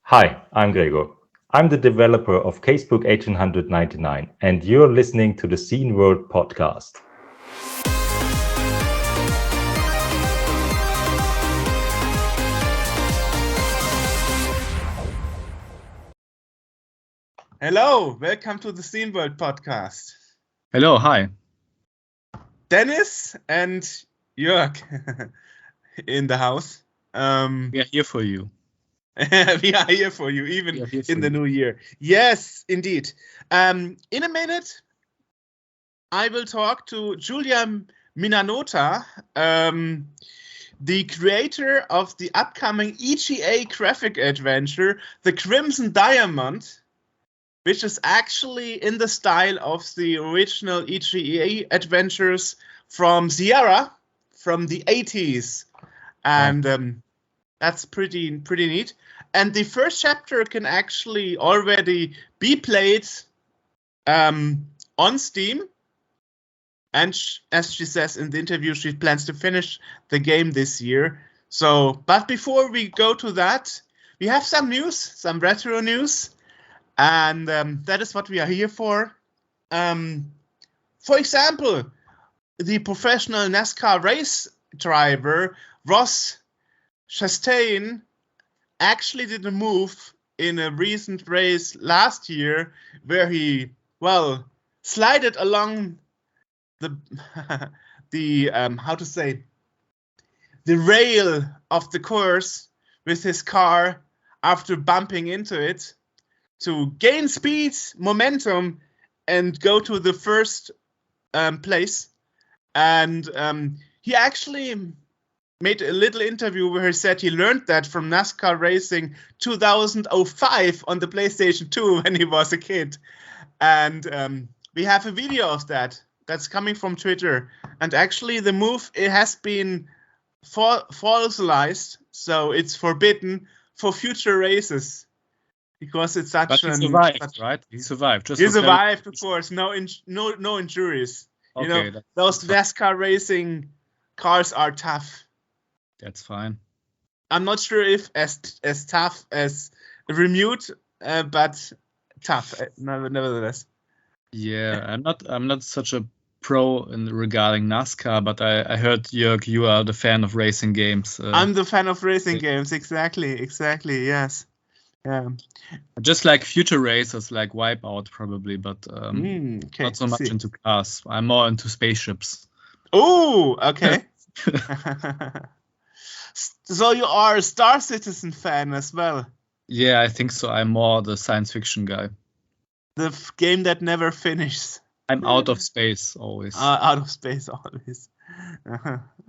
Hi, I'm Gregor. I'm the developer of Casebook 1899, and you're listening to the Scene World podcast. Hello, welcome to the Scene World podcast. Hello, hi. Dennis and Jörg in the house. We are here for you. We are here for you, even in the new year. Yes, indeed. In a minute, I will talk to Julia Minamata, the creator of the upcoming EGA graphic adventure, The Crimson Diamond, which is actually in the style of the original EGA adventures from Sierra from the 80s. And that's pretty neat. And the first chapter can actually already be played on Steam. And as she says in the interview, she plans to finish the game this year. But before we go to that, we have some news, some retro news. And that is what we are here for. For example, the professional NASCAR race driver, Ross Chastain, actually did a move in a recent race last year where he, slided along the the rail of the course with his car after bumping into it to gain speed, momentum, and go to the first place. And he actually made a little interview where he said he learned that from NASCAR Racing 2005 on the PlayStation 2 when he was a kid. And we have a video of that that's coming from Twitter. And actually the move, it has been fossilized, so it's forbidden for future races. Because it's such But he survived, right? He survived. He survived, of course. No injuries. Okay, you know, those NASCAR racing cars are tough. That's fine. I'm not sure if as tough as Remote, but tough nevertheless. Yeah, I'm not such a pro regarding NASCAR, but I heard, Jörg, you are the fan of racing games. I'm the fan of racing games. Exactly. Yes. Yeah. Just like future racers, like Wipeout, probably, but not so much into cars. I'm more into spaceships. Oh, okay. So you are a Star Citizen fan as well? Yeah, I think so. I'm more the science fiction guy. The game that never finishes. I'm out of space always. Out of space always.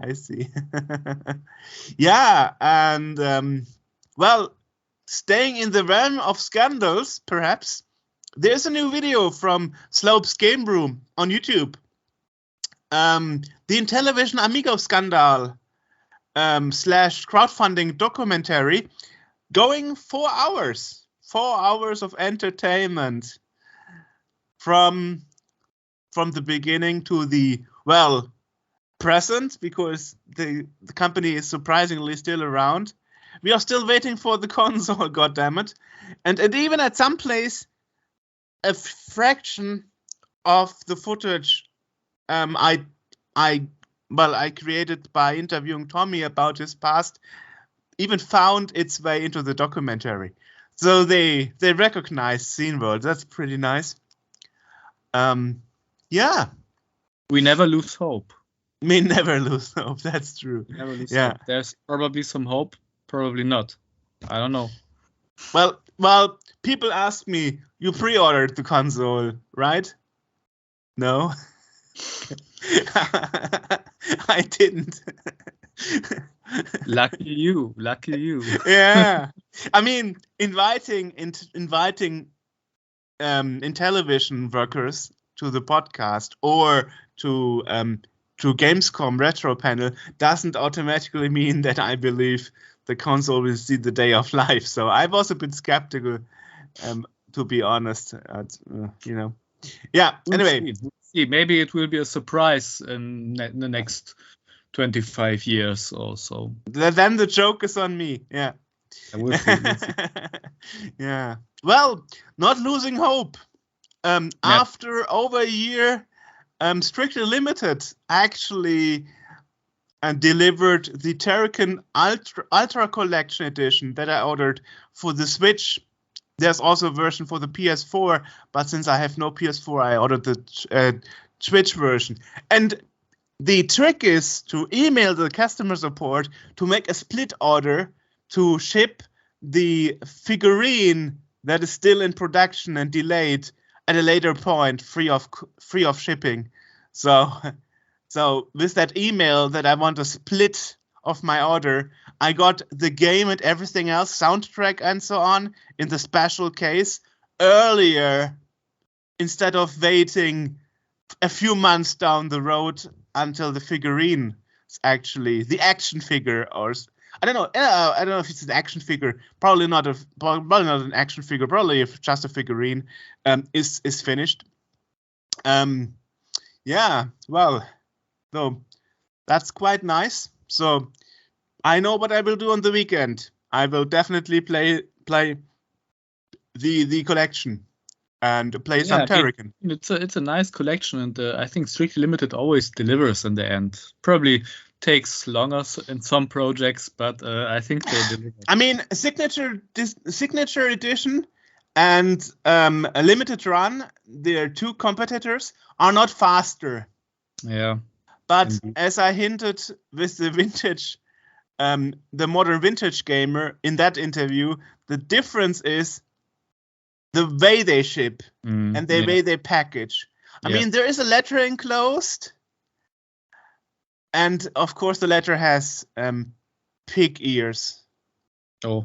I see. Yeah, and staying in the realm of scandals, perhaps, there's a new video from Slope's Game Room on YouTube. The Intellivision Amigo scandal / crowdfunding documentary going 4 hours. 4 hours of entertainment from the beginning to the, present, because the company is surprisingly still around. We are still waiting for the console, goddammit. And even at some place, a fraction of the footage I created by interviewing Tommy about his past even found its way into the documentary. So they recognize Scene World. That's pretty nice. Yeah. We never lose hope. We never lose hope. That's true. Never lose hope. There's probably some hope. Probably not. I don't know. Well, people ask me, you pre-ordered the console, right? No. I didn't. Lucky you. Yeah. I mean, inviting Intellivision workers to the podcast or to Gamescom Retro Panel doesn't automatically mean that I believe the console will see the day of life. So I was a bit skeptical, to be honest. Yeah. Anyway, we'll see. Maybe it will be a surprise in the next 25 years or so. Then the joke is on me. Yeah. We'll see. We'll see. Yeah. Well, not losing hope. After over a year, Strictly Limited actually delivered the Terrakin Ultra Collection Edition that I ordered for the Switch. There's also a version for the PS4, but since I have no PS4, I ordered the Switch version. And the trick is to email the customer support to make a split order to ship the figurine that is still in production and delayed at a later point, free of shipping. So with that email that I want a split of my order, I got the game and everything else, soundtrack and so on, in the special case earlier, instead of waiting a few months down the road until the figurine is actually the action figure, or I don't know. I don't know if it's an action figure. Probably not an action figure. Probably if just a figurine is finished. Yeah. Well, so that's quite nice. So I know what I will do on the weekend. I will definitely play the collection and play some Terrakin. It's a nice collection, and I think Strictly Limited always delivers in the end. Probably takes longer in some projects, but I think they deliver. I mean, signature edition and a limited run, their two competitors, are not faster. Yeah. But indeed. as I hinted with the vintage, the modern vintage gamer in that interview, the difference is the way they ship and the way they package. I mean, there is a letter enclosed, and of course the letter has pig ears. Oh.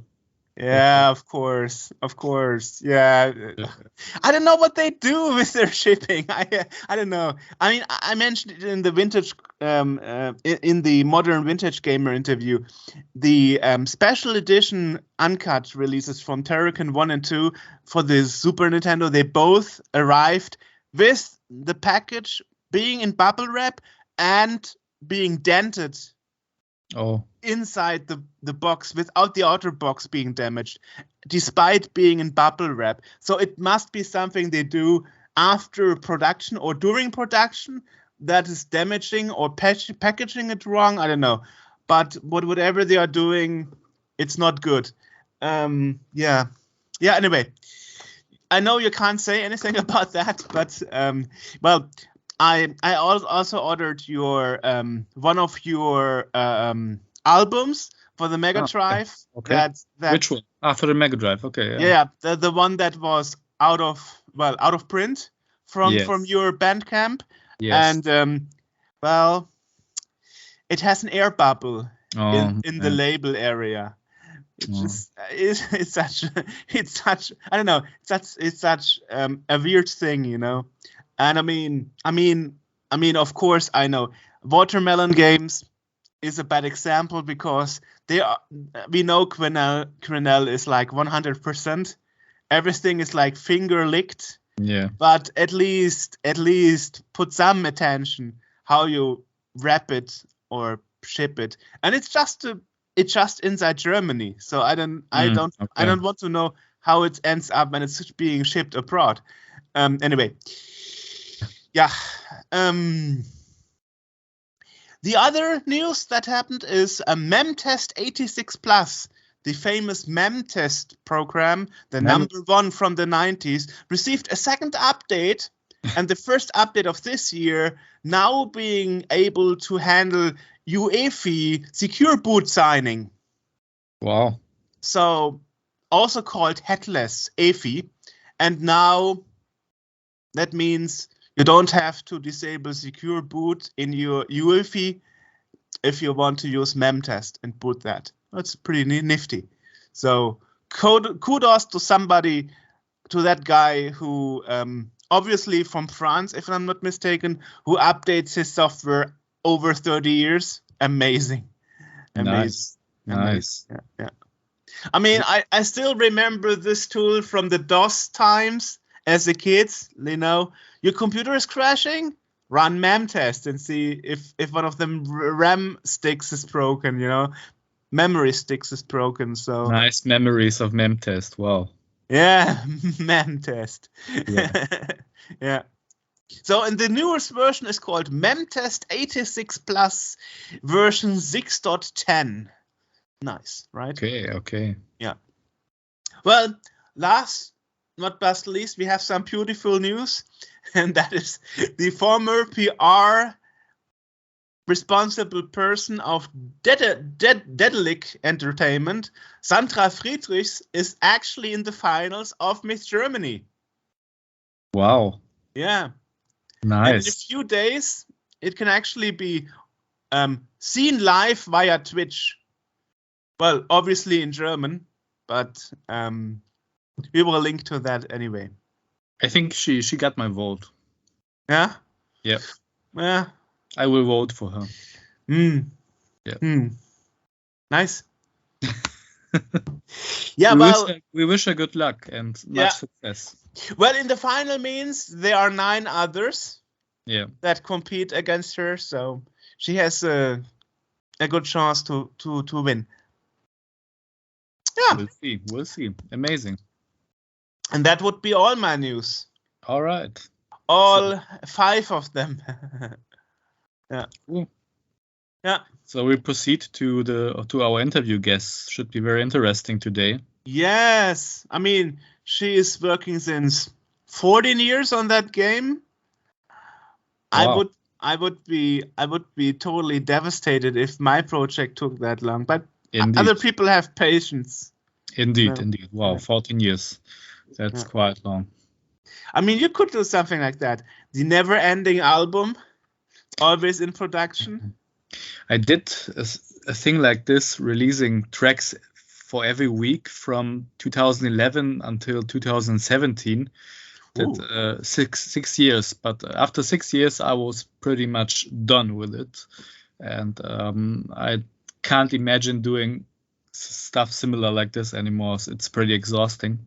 Yeah, of course. Yeah, I don't know what they do with their shipping. I don't know. I mean, I mentioned it in the vintage, in the modern vintage gamer interview, the special edition uncut releases from Terrakin 1 and 2 for the Super Nintendo. They both arrived with the package being in bubble wrap and being dented. Oh. Inside the box without the outer box being damaged, despite being in bubble wrap. So it must be something they do after production or during production that is damaging or packaging it wrong. I don't know. But whatever they are doing, it's not good. Yeah. Anyway, I know you can't say anything about that, but well, I also ordered your one of your albums for the Mega Drive. Okay. That Which one? For the Mega Drive. Okay. Yeah, the one that was out of print from your Bandcamp. Yes. And well, it has an air bubble in the label area. It's such I don't know. It's such a weird thing, you know. And I mean, of course, I know Watermelon Games is a bad example because we know Quenelle is like 100%. Everything is like finger licked. Yeah. But at least put some attention how you wrap it or ship it. And it's just inside Germany. So I don't want to know how it ends up when it's being shipped abroad. Anyway. Yeah. The other news that happened is a MemTest 86 Plus, the famous MemTest program, the number one from the 90s, received a second update, and the first update of this year, now being able to handle UEFI secure boot signing. Wow. So also called headless EFI, and now that means you don't have to disable secure boot in your UEFI if you want to use MemTest and boot that. That's pretty nifty. So kudos to that guy who, obviously from France, if I'm not mistaken, who updates his software over 30 years. Amazing. Nice. Yeah. I mean, I still remember this tool from the DOS times as a kid, you know. Your computer is crashing, run MemTest and see if one of them RAM sticks is broken, you know. memory sticks is broken. So Nice memories of memtest. Wow. yeah, memtest. Yeah. Yeah. So in the newest version is called memtest 86 plus version 6.10. Nice, right? Okay. Yeah. Well, last not but least, we have some beautiful news, and that is the former PR responsible person of Dedelic Entertainment, Sandra Friedrichs, is actually in the finals of Miss Germany. Wow. Yeah. And in a Nice. few days, it can actually be seen live via Twitch. Well, obviously in German, but we will link to that anyway. I think she got my vote. Yeah? Yeah. Yeah. I will vote for her. Yeah. Nice. Yeah, we wish her good luck and much success. Well, in the final means there are 9 others that compete against her, so she has a good chance to win. Yeah. We'll see. Amazing. And that would be all my news. All right. All 5 of them. Yeah. Cool. Yeah. So we proceed to our interview guests. Should be very interesting today. Yes. I mean, she is working since 14 years on that game. Wow. I would be totally devastated if my project took that long, but Indeed. other people have patience. Indeed. Wow, 14 years. That's quite long. I mean, you could do something like that. The never-ending album, always in production. I did a thing like this, releasing tracks for every week from 2011 until 2017. That 6 years, but after 6 years, I was pretty much done with it, and I can't imagine doing stuff similar like this anymore. So it's pretty exhausting.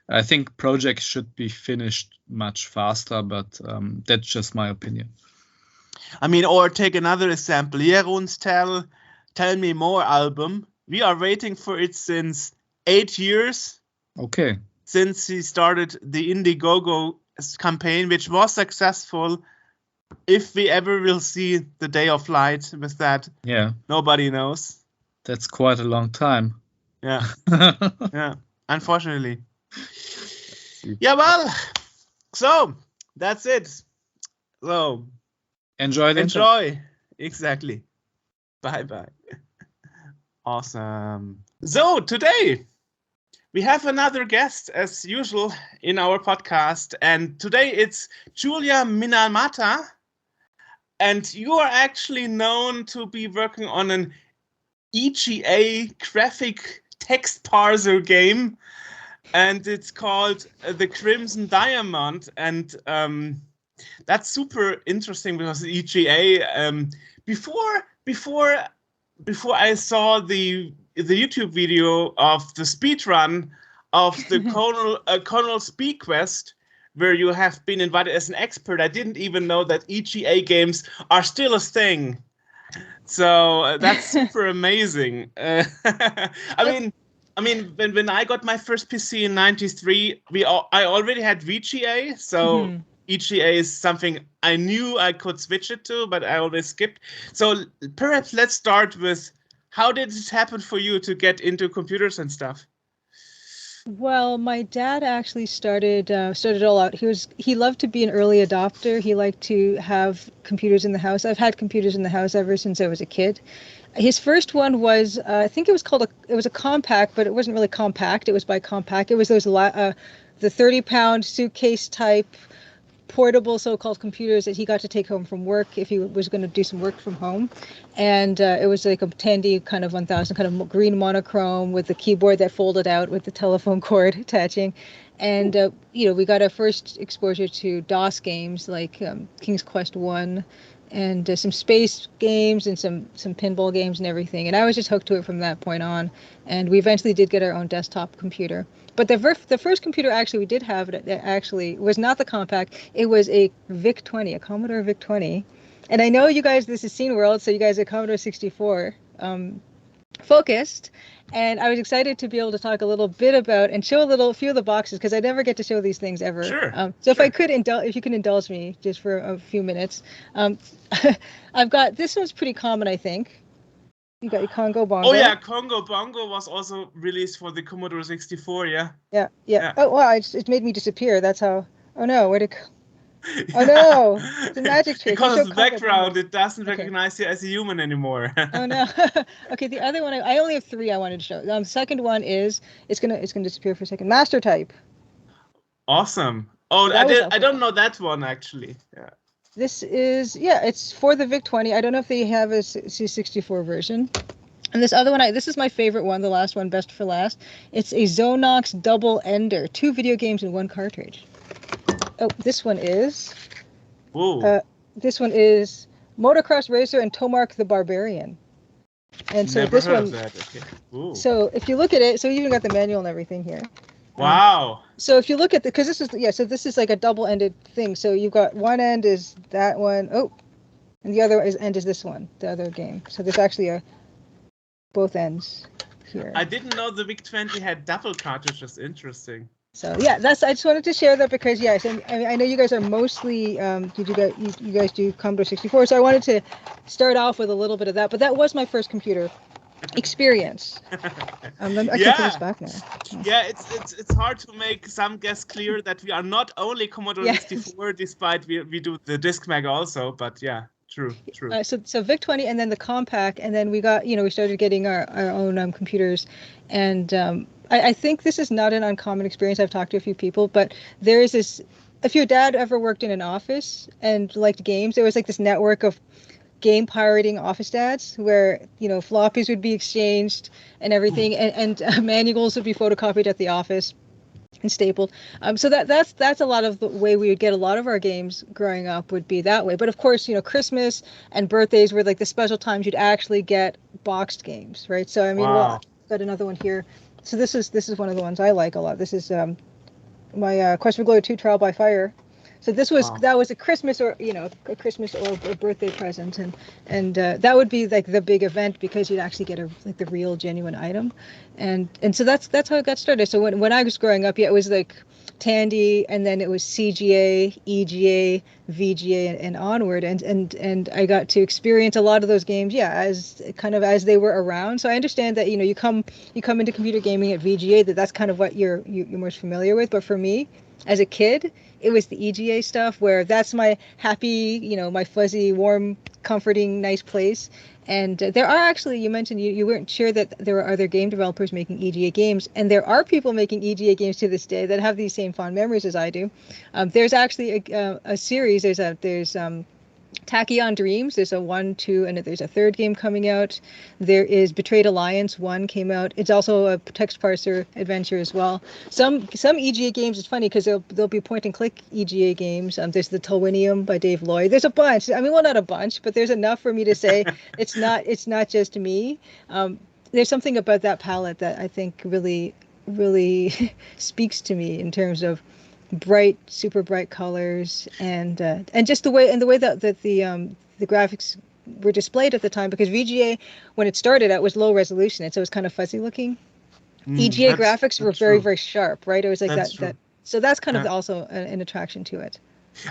I think projects should be finished much faster, but that's just my opinion. I mean, or take another example. Jeroen's Tell Me More album. We are waiting for it since 8 years. Okay. Since he started the Indiegogo campaign, which was successful. If we ever will see the day of light with that, nobody knows. That's quite a long time. Yeah. Yeah, unfortunately. Yeah, well, so that's it. So enjoy. Exactly. Bye. Awesome. So today we have another guest as usual in our podcast, and today it's Julia Minamata, and you are actually known to be working on an EGA graphic text parser game, and it's called The Crimson Diamond, and that's super interesting because EGA. Before I saw the YouTube video of the speedrun of the Colonel Speed Quest, where you have been invited as an expert, I didn't even know that EGA games are still a thing. So that's super amazing. I mean, when I got my first PC in '93, I already had VGA, so EGA is something I knew I could switch it to, but I always skipped. So perhaps let's start with, how did it happen for you to get into computers and stuff? Well, my dad actually started it all out. He loved to be an early adopter. He liked to have computers in the house. I've had computers in the house ever since I was a kid. His first one was, I think it was a compact, but it wasn't really compact. It was by compact. It was those the 30-pound suitcase type portable so-called computers that he got to take home from work if he was going to do some work from home. And it was like a Tandy kind of 1000, kind of green monochrome with the keyboard that folded out with the telephone cord attaching. And we got our first exposure to DOS games like King's Quest 1 and some space games and some pinball games and everything. And I was just hooked to it from that point on. And we eventually did get our own desktop computer. But the first computer actually we did have, it actually was not the compact. It was a VIC-20, a Commodore VIC-20. And I know you guys, this is Scene World, so you guys are Commodore 64 focused, and I was excited to be able to talk a little bit about and show a few of the boxes because I never get to show these things ever. Sure. So if I could if you can indulge me just for a few minutes, I've got this one's pretty common, I think. You got your Congo Bongo. Oh yeah, Congo Bongo was also released for the Commodore 64. Yeah. Yeah. Oh wow, it made me disappear. That's how. Oh no, where'd it go? Oh no, it's a magic trick. Because of the Congo background, Bongo. it doesn't recognize you as a human anymore. Oh no. Okay, the other one I only have 3 I wanted to show. The second one is it's gonna disappear for a second. Master Type. Awesome. Oh, I don't know that one actually. Yeah. This is it's for the VIC-20. I don't know if they have a C64 version. And this other one, this is my favorite one, the last one, best for last. It's a Zonox Double Ender, 2 video games in 1 cartridge. Oh, this one is. Whoa. This one is Motocross Racer and Tomark the Barbarian. And so Never this heard one. Of that. Okay. So if you look at it, so you even got the manual and everything here. Wow. So if you look at because this is like a double-ended thing. So you've got one end is that one. Oh, and the other end is this one, the other game. So there's actually both ends here. I didn't know the VIC-20 had double cartridges. Interesting. So yeah, I just wanted to share that because yes, I know you guys are mostly you guys do Commodore 64, so I wanted to start off with a little bit of that. But that was my first computer experience. I can put this back now. Yeah, it's hard to make some guests clear that we are not only Commodore 64, despite we do the Discmag also. But yeah. True. So VIC-20 and then the Compaq, and then we got we started getting our own computers, and I think this is not an uncommon experience. I've talked to a few people, but there is this. If your dad ever worked in an office and liked games, there was like this network of game pirating office dads where floppies would be exchanged and everything, and manuals would be photocopied at the office and stapled. So that's a lot of the way we would get a lot of our games growing up would be that way. But of course, Christmas and birthdays were like the special times you'd actually get boxed games, right? So I mean, I've got another one here. So this is one of the ones I like a lot. This is my Quest for Glory 2 Trial by Fire. So that was a Christmas or a Christmas or a birthday present, and that would be like the big event because you'd actually get the real genuine item, and so that's how it got started. So when I was growing up, it was like Tandy, and then it was CGA, EGA, VGA, and onward, and I got to experience a lot of those games, as they were around. So I understand that you come into computer gaming at VGA, that's kind of what you're most familiar with. But for me, as a kid, it was the EGA stuff where that's my happy, my fuzzy, warm, comforting, nice place. And there are actually, you mentioned you weren't sure that there are other game developers making EGA games, and there are people making EGA games to this day that have these same fond memories as I do. There's actually a series. There's Tachyon Dreams. There's a 1, 2, and there's a 3rd game coming out. There is Betrayed Alliance 1 came out. It's also a text parser adventure as well. Some EGA games, it's funny because they'll be point and click EGA games. There's the Tolwinium by Dave Lloyd. There's a bunch. I mean, well, not a bunch, but there's enough for me to say it's not just me. There's something about that palette that I think really speaks to me in terms of super bright colors and just the way that the graphics were displayed at the time, because VGA when it started out was low resolution, and so it was kind of fuzzy looking. EGA graphics were very, very sharp, right? It was like that. So that's kind of also an attraction to it.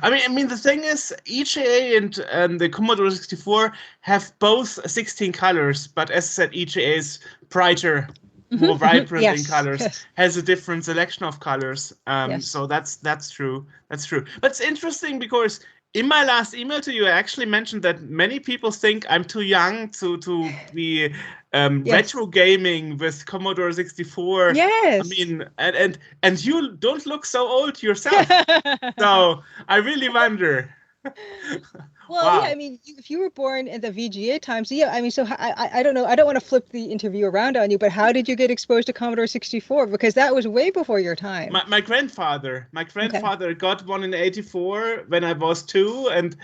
I mean, the thing is, EGA and the Commodore 64 have both 16 colors, but as I said, EGA is brighter, more vibrant in colors, has a different selection of colors. So that's true. But it's interesting because in my last email to you, I actually mentioned that many people think I'm too young to be retro gaming with Commodore 64. Yes. I mean, and you don't look so old yourself. So I really wonder. Well, wow. Yeah, I mean, if you were born in the VGA times, I mean, so I don't know. I don't want to flip the interview around on you, but how did you get exposed to Commodore 64? Because that was way before your time. My grandfather got one in '84 when I was 2, and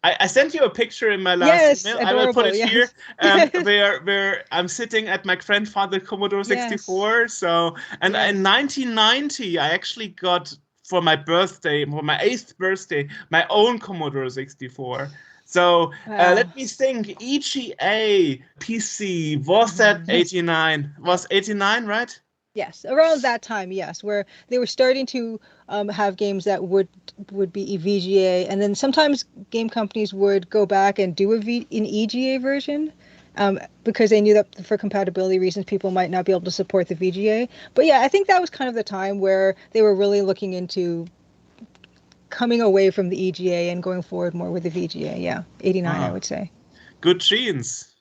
I sent you a picture in my last email. Adorable, I will put it here, where I'm sitting at my grandfather's Commodore 64. Yes. So, and in 1990, I actually got, for my 8th birthday, my own Commodore 64. So Wow. let me think. EGA PC, was that 89? Was 89, right? Yes, around that time, yes, where they were starting to have games that would be VGA, and then sometimes game companies would go back and do an EGA version, because they knew that for compatibility reasons, people might not be able to support the VGA. But yeah, I think that was kind of the time where they were really looking into coming away from the EGA and going forward more with the VGA. Yeah, 89, I would say. Good genes.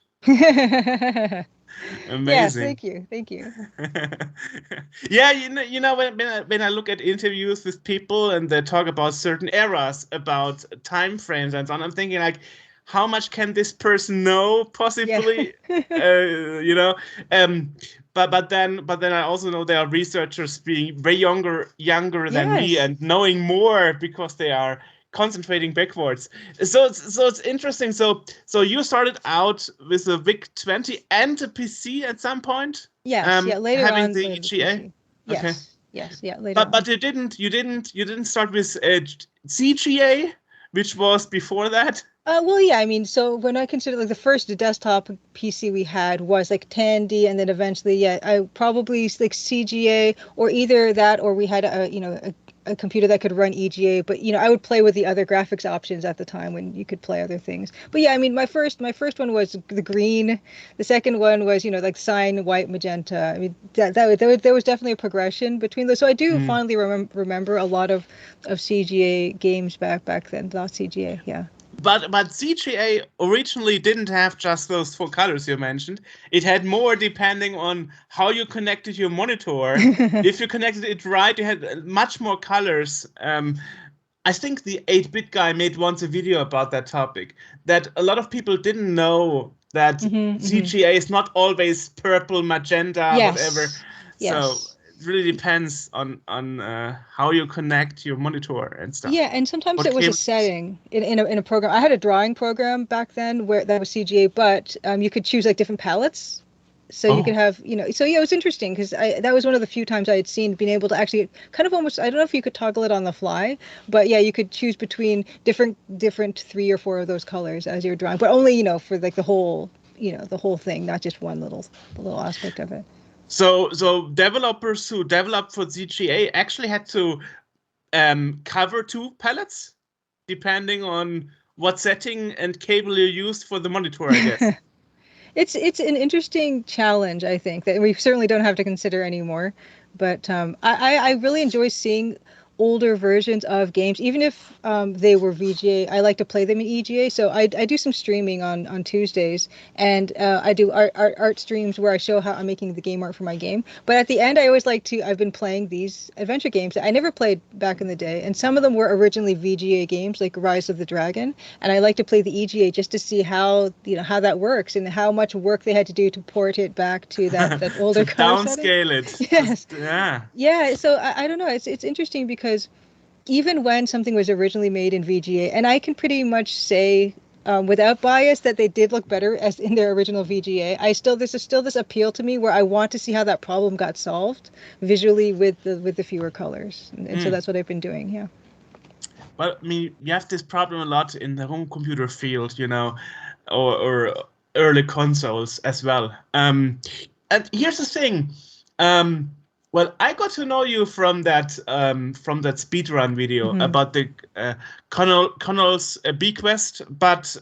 Amazing. Yes, thank you. Yeah, when I look at interviews with people and they talk about certain eras, about time frames and so on, I'm thinking like, how much can this person know possibly? Yeah. But then I also know there are researchers being way younger than me Yes. and knowing more because they are concentrating backwards. So it's interesting. So you started out with a VIC-20 and a PC at some point. Yes, yeah, later having on. the Later EGA. PC. Yes, Okay. yes, yeah, later on. But you didn't start with CGA, which was before that. Well, yeah, I mean, so when I consider like the first desktop PC we had was like Tandy, and then eventually, yeah, I probably like CGA or either that, or we had a computer that could run EGA. But I would play with the other graphics options at the time when you could play other things. But yeah, I mean, my first one was the green. The second one was like cyan, white, magenta. I mean, there was definitely a progression between those. So I do fondly remember a lot of CGA games back then. Not CGA, yeah. But CGA originally didn't have just those 4 colors you mentioned. It had more depending on how you connected your monitor. If you connected it right, you had much more colors. I think the 8-bit guy made once a video about that topic, that a lot of people didn't know that CGA is not always purple, magenta, Yes. whatever. Yes. So it really depends on how you connect your monitor and stuff. Yeah, and sometimes What it was a cables- setting in a program. I had a drawing program back then where that was CGA, but you could choose like different palettes. So you could have, so yeah, it was interesting because that was one of the few times I had seen being able to actually kind of almost, I don't know if you could toggle it on the fly, but yeah, you could choose between different 3 or 4 of those colors as you're drawing, but only, for like the whole thing, not just one little aspect of it. So developers who developed for CGA actually had to cover 2 palettes depending on what setting and cable you used for the monitor, I guess. It's an interesting challenge, I think, that we certainly don't have to consider anymore. But I really enjoy seeing older versions of games, even if they were VGA. I like to play them in EGA, so I do some streaming on Tuesdays, and I do art streams where I show how I'm making the game art for my game. But at the end, I've been playing these adventure games that I never played back in the day, and some of them were originally VGA games, like Rise of the Dragon, and I like to play the EGA just to see how that works and how much work they had to do to port it back to that older to color setting. downscale it. Yes. Yeah. So I don't know. It's interesting because even when something was originally made in VGA, and I can pretty much say without bias that they did look better as in their original VGA, there's still this appeal to me where I want to see how that problem got solved visually with the fewer colors, and so that's what I've been doing. Yeah. Well, I mean, you have this problem a lot in the home computer field, or early consoles as well. And here's the thing. Well, I got to know you from that speedrun video about the Connell's Bequest, but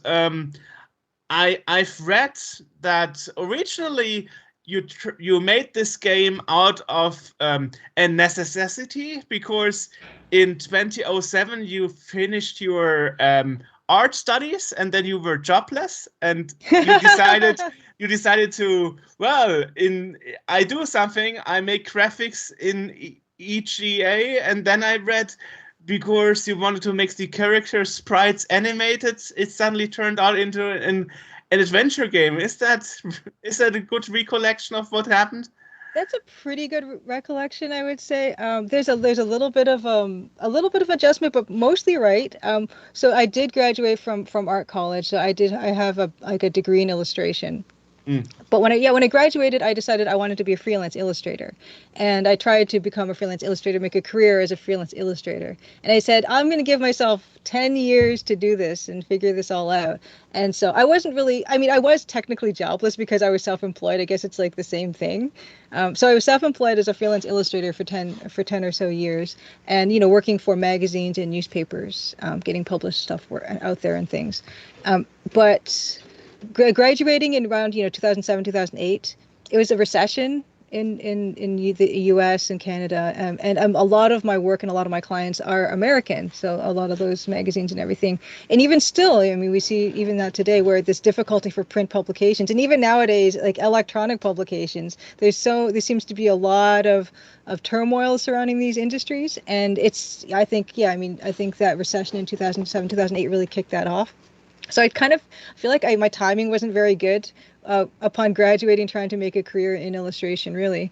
I've read that originally you made this game out of a necessity because in 2007 you finished your art studies and then you were jobless and you decided to, I do something, I make graphics in EGA, and then I read because you wanted to make the character sprites animated, it suddenly turned out into an adventure game. Is that a good recollection of what happened? That's a pretty good recollection, I would say. There's a little bit of adjustment, but mostly right. So I did graduate from art college. So I have a degree in illustration, But when I graduated, I decided I wanted to be a freelance illustrator, and I tried to become a freelance illustrator, make a career as a freelance illustrator. And I said, I'm going to give myself 10 years to do this and figure this all out. And so I wasn't really, I mean, I was technically jobless because I was self-employed. I guess it's like the same thing. So I was self-employed as a freelance illustrator for 10 or so years, and working for magazines and newspapers, getting published stuff out there and things. But graduating in around 2007 2008, it was a recession in the US and Canada, and a lot of my work and a lot of my clients are American, so a lot of those magazines and everything, and even still, I mean, we see even that today where this difficulty for print publications, and even nowadays like electronic publications, there seems to be a lot of turmoil surrounding these industries, and I think that recession in 2007 2008 really kicked that off. So I kind of feel like my timing wasn't very good upon graduating, trying to make a career in illustration, really.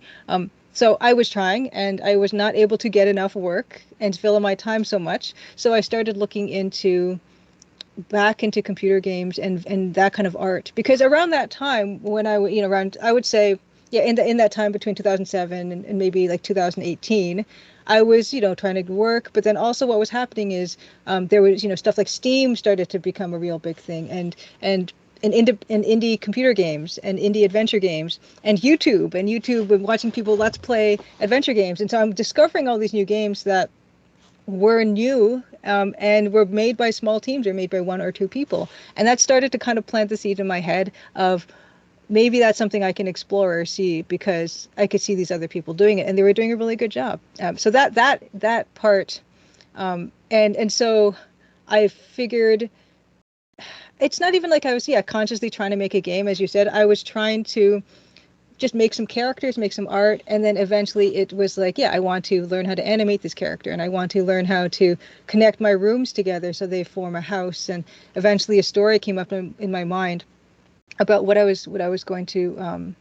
So I was trying, and I was not able to get enough work and fill in my time so much. So I started looking back into computer games and that kind of art. Because around that time, when I would say, yeah, in that time between 2007 and maybe like 2018, I was, trying to work, but then also what was happening is there was, stuff like Steam started to become a real big thing, and indie computer games and indie adventure games, and YouTube and watching people let's play adventure games, and so I'm discovering all these new games that were new and were made by small teams or made by one or two people, and that started to kind of plant the seed in my head of, maybe that's something I can explore or see, because I could see these other people doing it and they were doing a really good job. So that part, and so I figured it's not even like I was consciously trying to make a game, as you said. I was trying to just make some characters, make some art, and then eventually it was like, I want to learn how to animate this character, and I want to learn how to connect my rooms together so they form a house, and eventually a story came up in my mind about what I was going to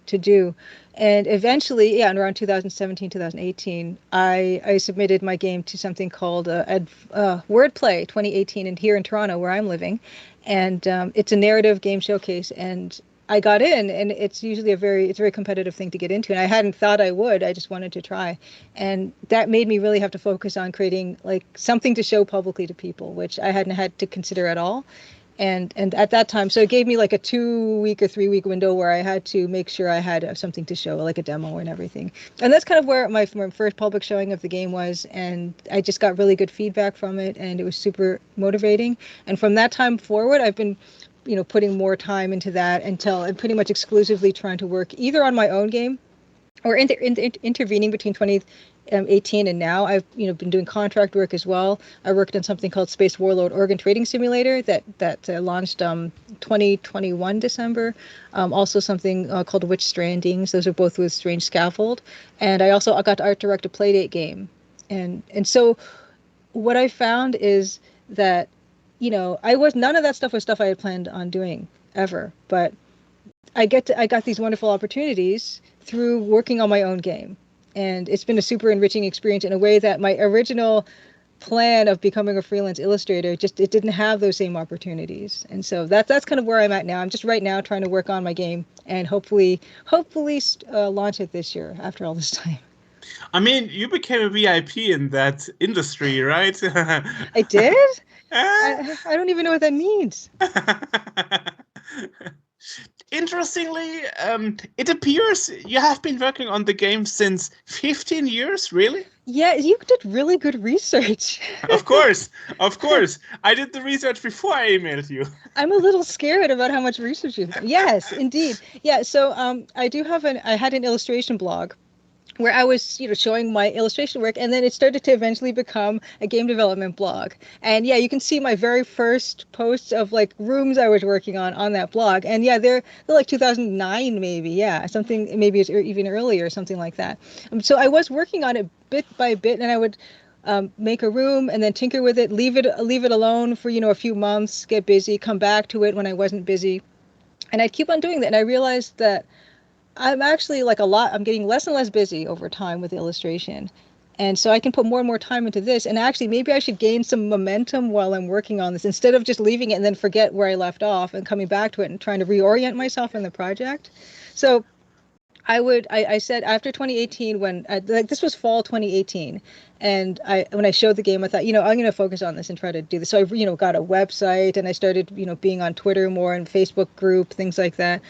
do, and eventually, in around 2017 2018, I submitted my game to something called Wordplay 2018, and here in Toronto, where I'm living, and it's a narrative game showcase, and I got in, and it's usually it's a very competitive thing to get into, and I hadn't thought I would. I just wanted to try, and that made me really have to focus on creating like something to show publicly to people, which I hadn't had to consider at all. And at that time, so it gave me like a 2-week or 3-week window where I had to make sure I had something to show, like a demo and everything. And that's kind of where my first public showing of the game was. And I just got really good feedback from it, and it was super motivating. And from that time forward, I've been, putting more time into that until I'm pretty much exclusively trying to work either on my own game or intervening between 2018 and now. I've been doing contract work as well. I worked on something called Space Warlord Organ Trading Simulator that launched 2021 December. Also something called Witch Strandings. Those are both with Strange Scaffold. And I got to art direct a Playdate game. And so what I found is that none of that stuff was stuff I had planned on doing ever, but I got these wonderful opportunities through working on my own game. And it's been a super enriching experience in a way that my original plan of becoming a freelance illustrator it didn't have those same opportunities. And so that's kind of where I'm at now. I'm just right now trying to work on my game and hopefully launch it this year after all this time. I mean, you became a VIP in that industry, right? I did? I don't even know what that means. Interestingly, it appears you have been working on the game since 15 years, really? Yeah, you did really good research. Of course. I did the research before I emailed you. I'm a little scared about how much research you've done. Yes, indeed. Yeah, so I had an illustration blog where I was, showing my illustration work, and then it started to eventually become a game development blog. And yeah, you can see my very first posts of like rooms I was working on that blog. And yeah, they're like 2009 maybe, something maybe it's even earlier, something like that. So I was working on it bit by bit, and I would make a room and then tinker with it, leave it alone for a few months, get busy, come back to it when I wasn't busy, and I'd keep on doing that. And I realized that I'm actually I'm getting less and less busy over time with illustration. And so I can put more and more time into this. And actually, maybe I should gain some momentum while I'm working on this instead of just leaving it and then forget where I left off and coming back to it and trying to reorient myself in the project. So I said after 2018, when like this was fall 2018, and when I showed the game, I thought, I'm going to focus on this and try to do this. So I got a website, and I started, being on Twitter more and Facebook group, things like that.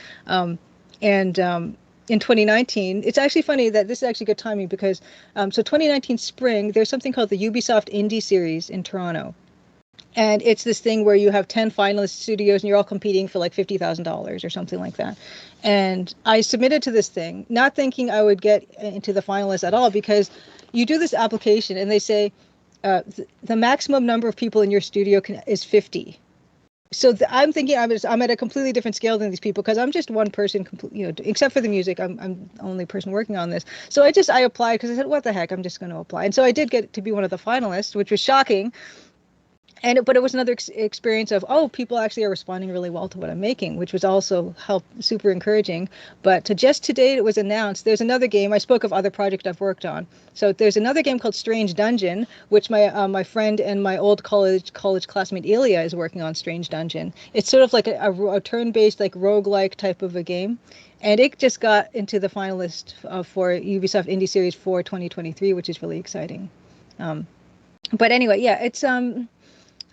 In 2019, it's actually funny that this is actually good timing because so 2019 spring, there's something called the Ubisoft Indie Series in Toronto. And it's this thing where you have 10 finalist studios and you're all competing for like $50,000 or something like that. And I submitted to this thing, not thinking I would get into the finalists at all, because you do this application and they say the maximum number of people in your studio is 50. So I'm thinking I'm at a completely different scale than these people because I'm just one person, except for the music. I'm the only person working on this. So I applied because I said, what the heck, I'm just going to apply. And so I did get to be one of the finalists, which was shocking. But it was another experience of, people actually are responding really well to what I'm making, which was also super encouraging. But just today it was announced there's another game. I spoke of other projects I've worked on. So there's another game called Strange Dungeon, which my friend and my old college classmate Ilya is working on. Strange Dungeon. It's sort of like a turn-based, like roguelike type of a game. And it just got into the finalist for Ubisoft Indie Series for 2023, which is really exciting. But anyway, yeah, it's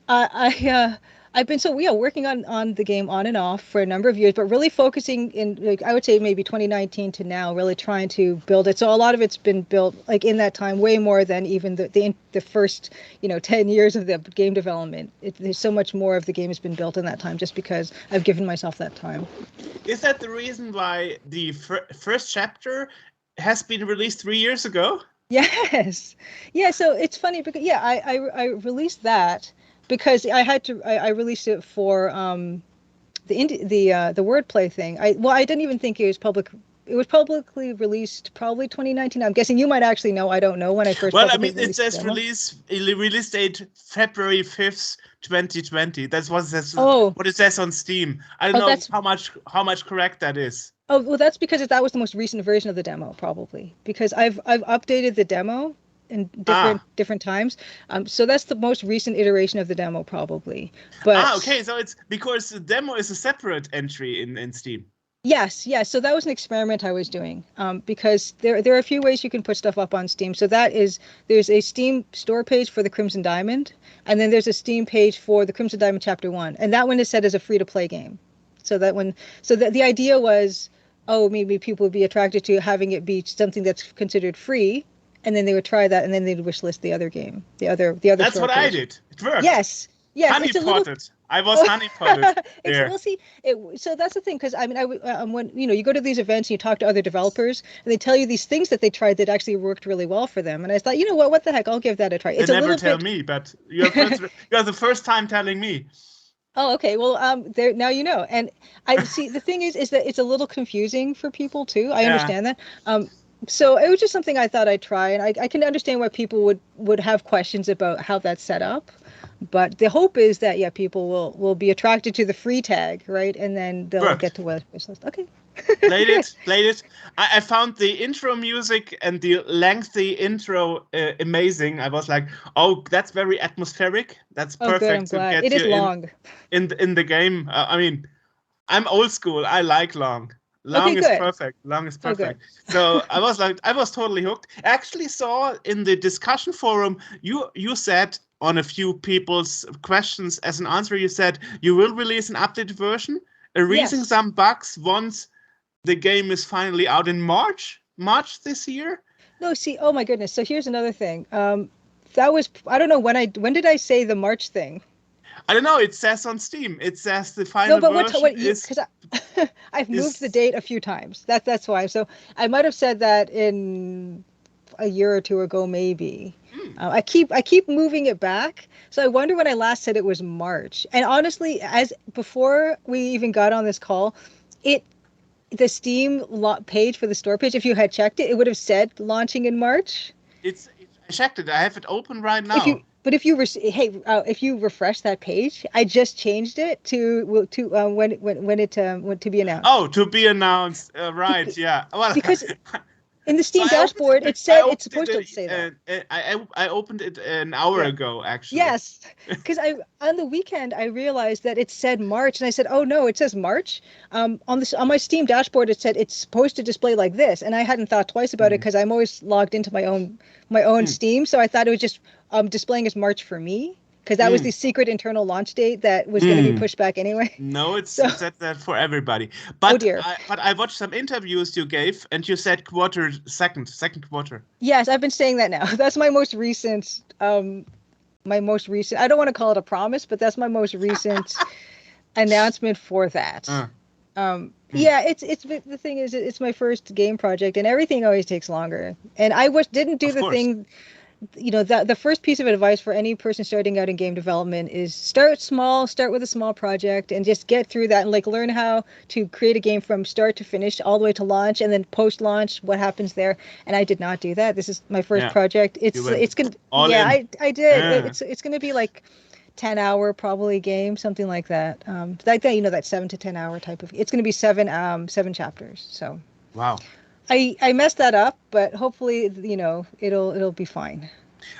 I've been working on the game on and off for a number of years, but really focusing in, like, I would say maybe 2019 to now, really trying to build it. So a lot of it's been built like in that time, way more than even the first 10 years of the game development. There's so much more of the game has been built in that time, just because I've given myself that time. Is that the reason why the first chapter has been released 3 years ago? Yes. Yeah. So it's funny because I released that. Because I released it for the wordplay thing. I didn't even think it was public. It was publicly released probably 2019. I'm guessing you might actually know. I don't know when I first. Well, I mean, it says release date February 5th, 2020. That's what it says. What it says on Steam. I don't know how much correct that is. Oh well, that's because that was the most recent version of the demo, probably. Because I've updated the demo in different times, so that's the most recent iteration of the demo, probably. But okay, so it's because the demo is a separate entry in Steam. Yes. So that was an experiment I was doing, because there are a few ways you can put stuff up on Steam. So there's a Steam store page for the Crimson Diamond, and then there's a Steam page for the Crimson Diamond Chapter 1, and that one is set as a free-to-play game. So the idea was, maybe people would be attracted to having it be something that's considered free. And then they would try that, and then they'd wishlist the other game, the other. That's what I did. It worked. Yes. Honeypotted. I was honeypotted there. Well, see, so that's the thing, because I mean, when you go to these events and you talk to other developers, and they tell you these things that they tried that actually worked really well for them, and I thought, what the heck, I'll give that a try. They never tell me, but you're the first time telling me. Oh, okay. Well, now you know, and I see. The thing is that it's a little confusing for people too. I understand that. So it was just something I thought I'd try, and I can understand why people would have questions about how that's set up. But the hope is that people will be attracted to the free tag, right? And then they'll get to wishlist. Okay. Played it. I found the intro music and the lengthy intro amazing. I was like, that's very atmospheric. That's perfect. Good, I'm glad. It is long. In the game. I mean, I'm old school. I like long. Long is perfect. So I was totally hooked. I actually saw in the discussion forum, you said on a few people's questions as an answer, you said you will release an updated version, erasing some bugs once the game is finally out in March this year. No, see, oh my goodness. So here's another thing. That was, I don't know when did I say the March thing? I don't know. It says on Steam. It says the final version is... Because I've moved the date a few times. That's why. So I might have said that in a year or two ago, maybe. I keep moving it back. So I wonder when I last said it was March. And honestly, as before we even got on this call, the Steam page for the store page, if you had checked it, it would have said launching in March. I checked it. I have it open right now. If you refresh that page, I just changed it to when it to be announced. Oh, to be announced, right? Yeah. Well, because In the Steam So I opened dashboard, it- it said I it's supposed to say that. I opened it an hour Yeah. ago, actually. Yes, because I on the weekend I realized that it said March, and I said, "Oh no, it says March." On my Steam dashboard, it said it's supposed to display like this, and I hadn't thought twice about it because I'm always logged into my own Steam, so I thought it was just displaying as March for me because that was the secret internal launch date that was going to be pushed back anyway. No, it's So- set that for everybody. But dear. I watched some interviews you gave, and you said second quarter. Yes, I've been saying that now. That's my most recent. I don't want to call it a promise, but that's my most recent announcement for that. Yeah, it's the thing is it's my first game project, and everything always takes longer. And I didn't do Of the course. thing. The first piece of advice for any person starting out in game development is start small, start with a small project, and just get through that and like learn how to create a game from start to finish, all the way to launch, and then post-launch, what happens there. And I did not do that. This is my first project. It's gonna all yeah, in. I did. Yeah. It's gonna be like 10-hour probably game, something like that. Like that, that 7 to 10 hour type of. It's gonna be seven chapters. So. Wow. I messed that up, but hopefully, it'll be fine.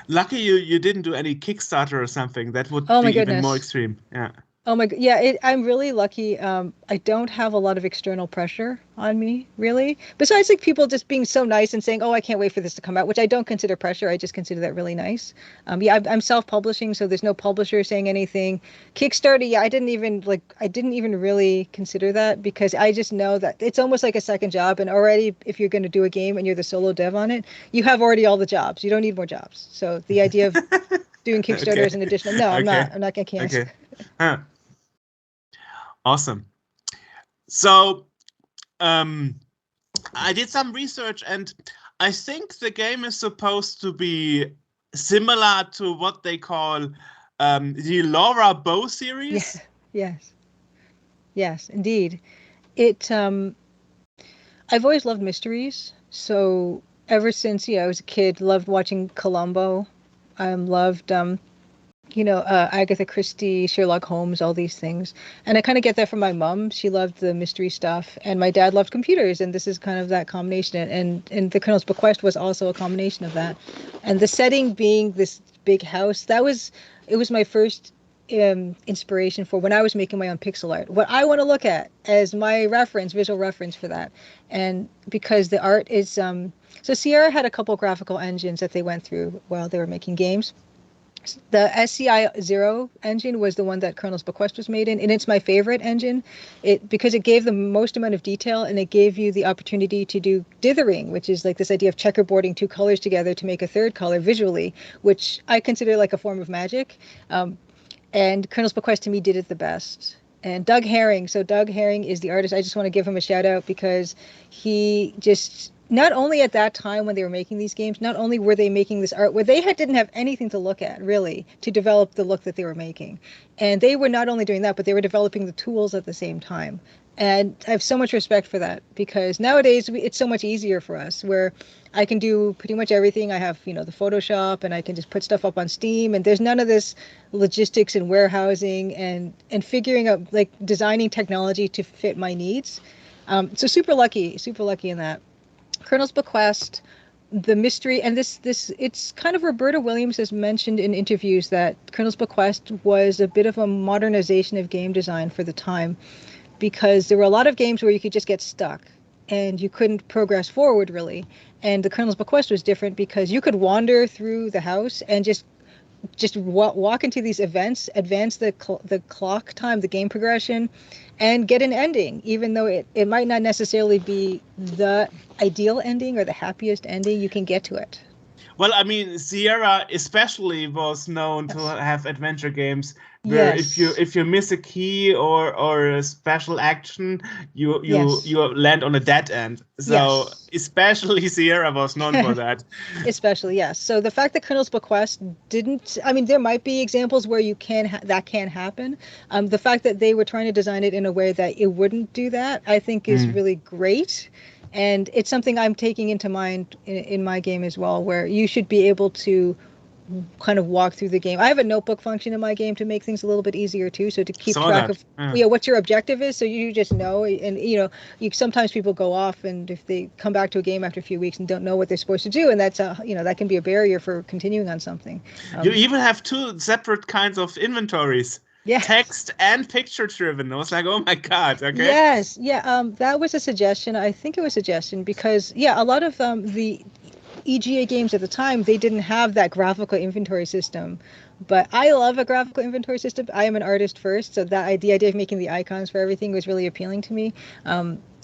Lucky you didn't do any Kickstarter or something. That would Oh be my even goodness. more extreme. Yeah. Oh my, yeah, I'm really lucky. I don't have a lot of external pressure on me, really. Besides, like people just being so nice and saying, "Oh, I can't wait for this to come out," which I don't consider pressure. I just consider that really nice. Yeah, I'm self-publishing, so there's no publisher saying anything. Kickstarter, yeah, I didn't even really consider that because I just know that it's almost like a second job. And already, if you're going to do a game and you're the solo dev on it, you have already all the jobs. You don't need more jobs. So the idea of doing Kickstarter as an additional, no, I'm not going to cancel. Okay. Huh. Awesome. So, I did some research, and I think the game is supposed to be similar to what they call the Laura Bow series. Yeah. Yes, indeed. I've always loved mysteries. So ever since I was a kid, loved watching Columbo. Loved Agatha Christie, Sherlock Holmes, all these things. And I kind of get that from my mom. She loved the mystery stuff, and my dad loved computers, and this is kind of that combination. And the Colonel's Bequest was also a combination of that. And the setting being this big house, it was my first inspiration for when I was making my own pixel art. What I want to look at as my visual reference for that. And because the art is so Sierra had a couple graphical engines that they went through while they were making games. The SCI 0 engine was the one that Colonel's Bequest was made in, and it's my favorite engine because it gave the most amount of detail, and it gave you the opportunity to do dithering, which is like this idea of checkerboarding two colors together to make a third color visually, which I consider like a form of magic. And Colonel's Bequest to me did it the best. And Doug Herring is the artist. I just want to give him a shout out because he just, not only at that time when they were making these games, not only were they making this art where they didn't have anything to look at really to develop the look that they were making. And they were not only doing that, but they were developing the tools at the same time. And I have so much respect for that because nowadays it's so much easier for us where I can do pretty much everything. I have, the Photoshop, and I can just put stuff up on Steam, and there's none of this logistics and warehousing and figuring out like designing technology to fit my needs. So super lucky in that. Colonel's Bequest, the mystery, and this it's kind of Roberta Williams has mentioned in interviews that Colonel's Bequest was a bit of a modernization of game design for the time because there were a lot of games where you could just get stuck and you couldn't progress forward really. And the Colonel's Bequest was different because you could wander through the house and just walk into these events, advance the clock time, the game progression, and get an ending, even though it might not necessarily be the ideal ending or the happiest ending, you can get to it. Well, I mean, Sierra especially was known to have adventure games where if you miss a key or a special action, you land on a dead end. So especially Sierra was known for that. Especially, yes. So the fact that Colonel's Bequest didn't, I mean, there might be examples where you that can happen. The fact that they were trying to design it in a way that it wouldn't do that, I think is really great. And it's something I'm taking into mind in my game as well, where you should be able to kind of walk through the game. I have a notebook function in my game to make things a little bit easier too. So to keep Saw track that. of Yeah. what your objective is, so you just know. And sometimes people go off, and if they come back to a game after a few weeks and don't know what they're supposed to do, and that's that can be a barrier for continuing on something. You even have two separate kinds of inventories. Yeah. Text and picture driven. I was like, oh my God. Okay. Yes. Yeah. That was a suggestion. I think it was a suggestion because a lot of the EGA games at the time, they didn't have that graphical inventory system. But I love a graphical inventory system. I am an artist first, so the idea of making the icons for everything was really appealing to me.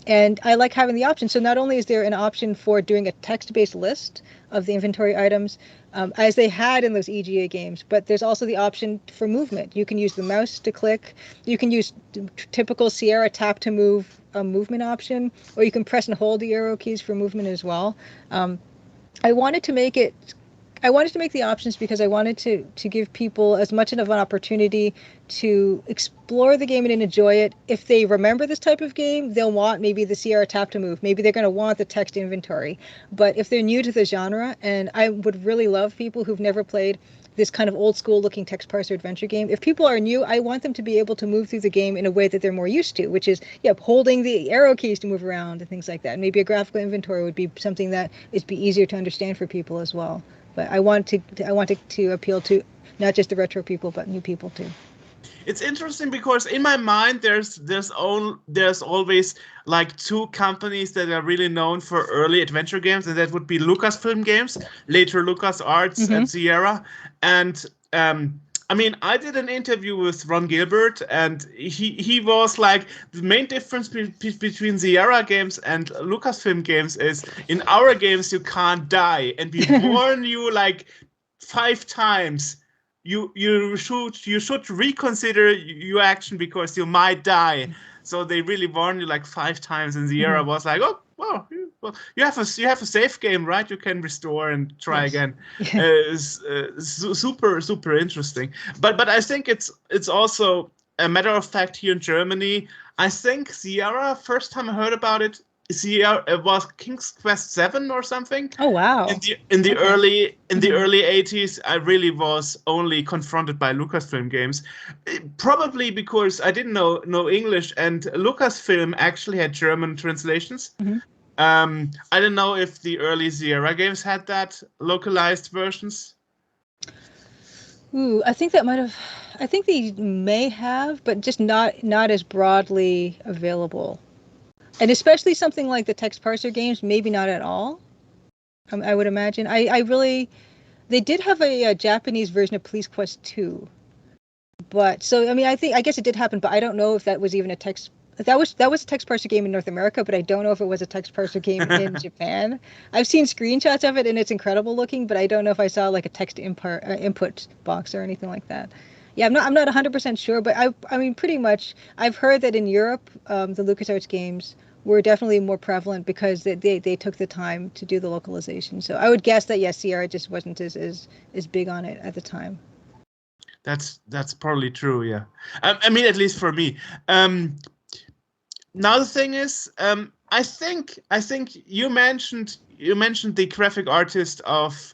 And I like having the option. So not only is there an option for doing a text-based list of the inventory items, as they had in those EGA games, but there's also the option for movement. You can use the mouse to click. You can use typical Sierra tap to move a movement option, or you can press and hold the arrow keys for movement as well. I wanted to make the options because I wanted to give people as much of an opportunity to explore the game and enjoy it. If they remember this type of game, they'll want maybe the Sierra tap to move. Maybe they're going to want the text inventory. But if they're new to the genre, and I would really love people who've never played this kind of old school looking text parser adventure game. If people are new, I want them to be able to move through the game in a way that they're more used to, which is holding the arrow keys to move around and things like that. And maybe a graphical inventory would be something that is be easier to understand for people as well. But I wanted to appeal to not just the retro people, but new people too. It's interesting because in my mind there's always like two companies that are really known for early adventure games, and that would be Lucasfilm Games, later LucasArts and Sierra. And I mean, I did an interview with Ron Gilbert, and he was like, the main difference between Sierra games and Lucasfilm games is in our games you can't die, and we warn you like 5 times. You should reconsider your action because you might die. So they really warn you like 5 times, and Sierra was like, oh well, you have a save game, right? You can restore and try again. Super interesting. But I think it's also a matter of fact here in Germany. I think Sierra, first time I heard about it, Sierra, it was King's Quest 7 or something. Oh wow! In the early 80s, I really was only confronted by Lucasfilm games, probably because I didn't know English, and Lucasfilm actually had German translations. I don't know if the early Sierra games had that localized versions. Ooh, I think that might have. I think they may have, but just not as broadly available. And especially something like the text parser games, maybe not at all. I would imagine. They did have a Japanese version of Police Quest 2. But so I mean, I guess it did happen, but I don't know if that was even a text. That was a text parser game in North America, but I don't know if it was a text parser game in Japan. I've seen screenshots of it, and it's incredible looking, but I don't know if I saw like a text input box or anything like that. Yeah, I'm not 100% sure, but I mean, pretty much. I've heard that in Europe, the LucasArts games were definitely more prevalent because they took the time to do the localization. So I would guess that yes, Sierra just wasn't as big on it at the time. That's probably true. Yeah, I mean, at least for me. Now the thing is, I think you mentioned the graphic artist of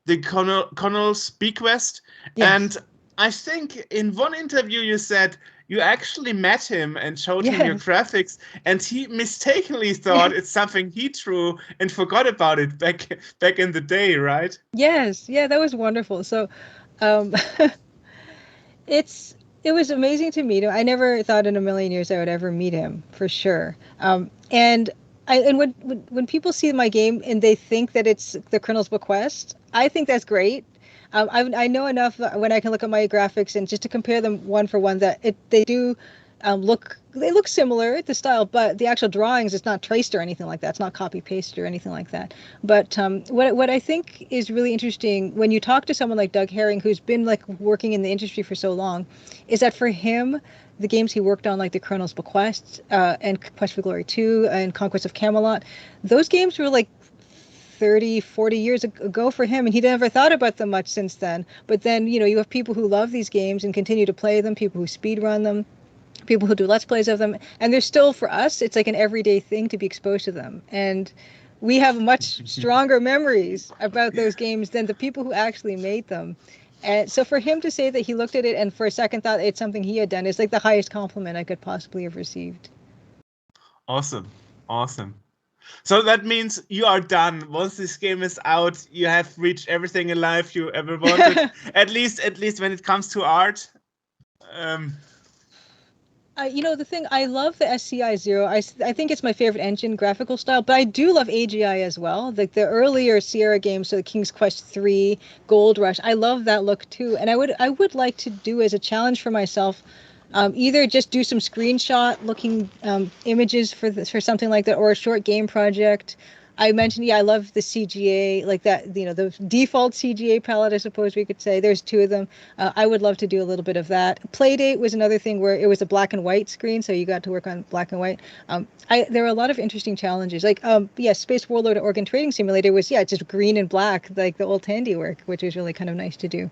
the Connell's Bequest, Yes. and I think in one interview you said you actually met him and showed him your graphics, and he mistakenly thought it's something he drew and forgot about it back in the day, right? Yes, yeah, that was wonderful. So, it was amazing to meet him. I never thought in a million years I would ever meet him, for sure. And when people see my game and they think that it's the Colonel's Bequest, I think that's great. I know enough when I can look at my graphics and just to compare them one for one that they do look similar, the style, but the actual drawings, it's not traced or anything like that. It's not copy pasted or anything like that. But what I think is really interesting when you talk to someone like Doug Herring, who's been like working in the industry for so long, is that for him, the games he worked on, like the Colonel's Bequest and Quest for Glory 2 and Conquest of Camelot, those games were like 30, 40 years ago for him, and he never thought about them much since then. But then, you have people who love these games and continue to play them, people who speedrun them, people who do Let's Plays of them, and they're still, for us, it's like an everyday thing to be exposed to them. And we have much stronger memories about those games than the people who actually made them. And so for him to say that he looked at it and for a second thought it's something he had done is like the highest compliment I could possibly have received. Awesome. So that means you are done. Once this game is out, you have reached everything in life you ever wanted. at least when it comes to art. The thing, I love the SCI Zero. I think it's my favorite engine graphical style, but I do love AGI as well. Like the earlier Sierra games, so the King's Quest 3, Gold Rush. I love that look too, and I would like to do as a challenge for myself. Either just do some screenshot looking images for something like that, or a short game project. I mentioned, I love the CGA, like that, the default CGA palette, I suppose we could say. There's 2 of them. I would love to do a little bit of that. Playdate was another thing where it was a black and white screen, so you got to work on black and white. There were a lot of interesting challenges. Like, Space Warlord Organ Trading Simulator was, just green and black, like the old handiwork, which was really kind of nice to do.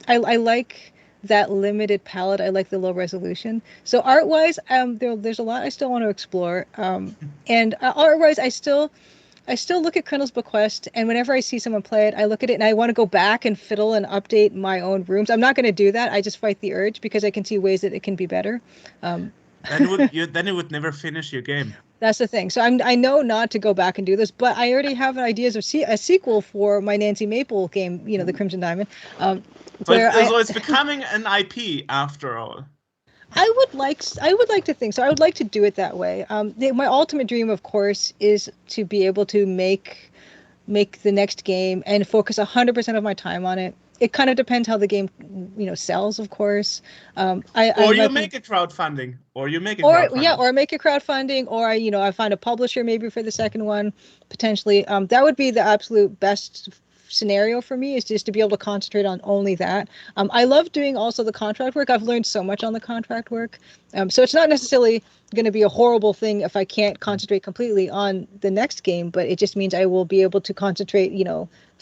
I like that limited palette. I like the low resolution. So art-wise, there's a lot I still want to explore. And art-wise, I still look at Colonel's Bequest, and whenever I see someone play it, I look at it and I want to go back and fiddle and update my own rooms. I'm not going to do that. I just fight the urge because I can see ways that it can be better. Then it would never finish your game. That's the thing. So I know not to go back and do this, but I already have ideas of a sequel for my Nancy Maple game, the Crimson Diamond. So it's becoming an IP after all. I would like to think so. I would like to do it that way. My ultimate dream, of course, is to be able to make the next game and focus 100% of my time on it. It kind of depends how the game, sells, of course. Or make a crowdfunding, or make a crowdfunding, or I find a publisher maybe for the second one, potentially. That would be the absolute best scenario for me, is just to be able to concentrate on only that. I love doing also the contract work. I've learned so much on the contract work. So it's not necessarily going to be a horrible thing if I can't concentrate completely on the next game, but it just means I will be able to concentrate,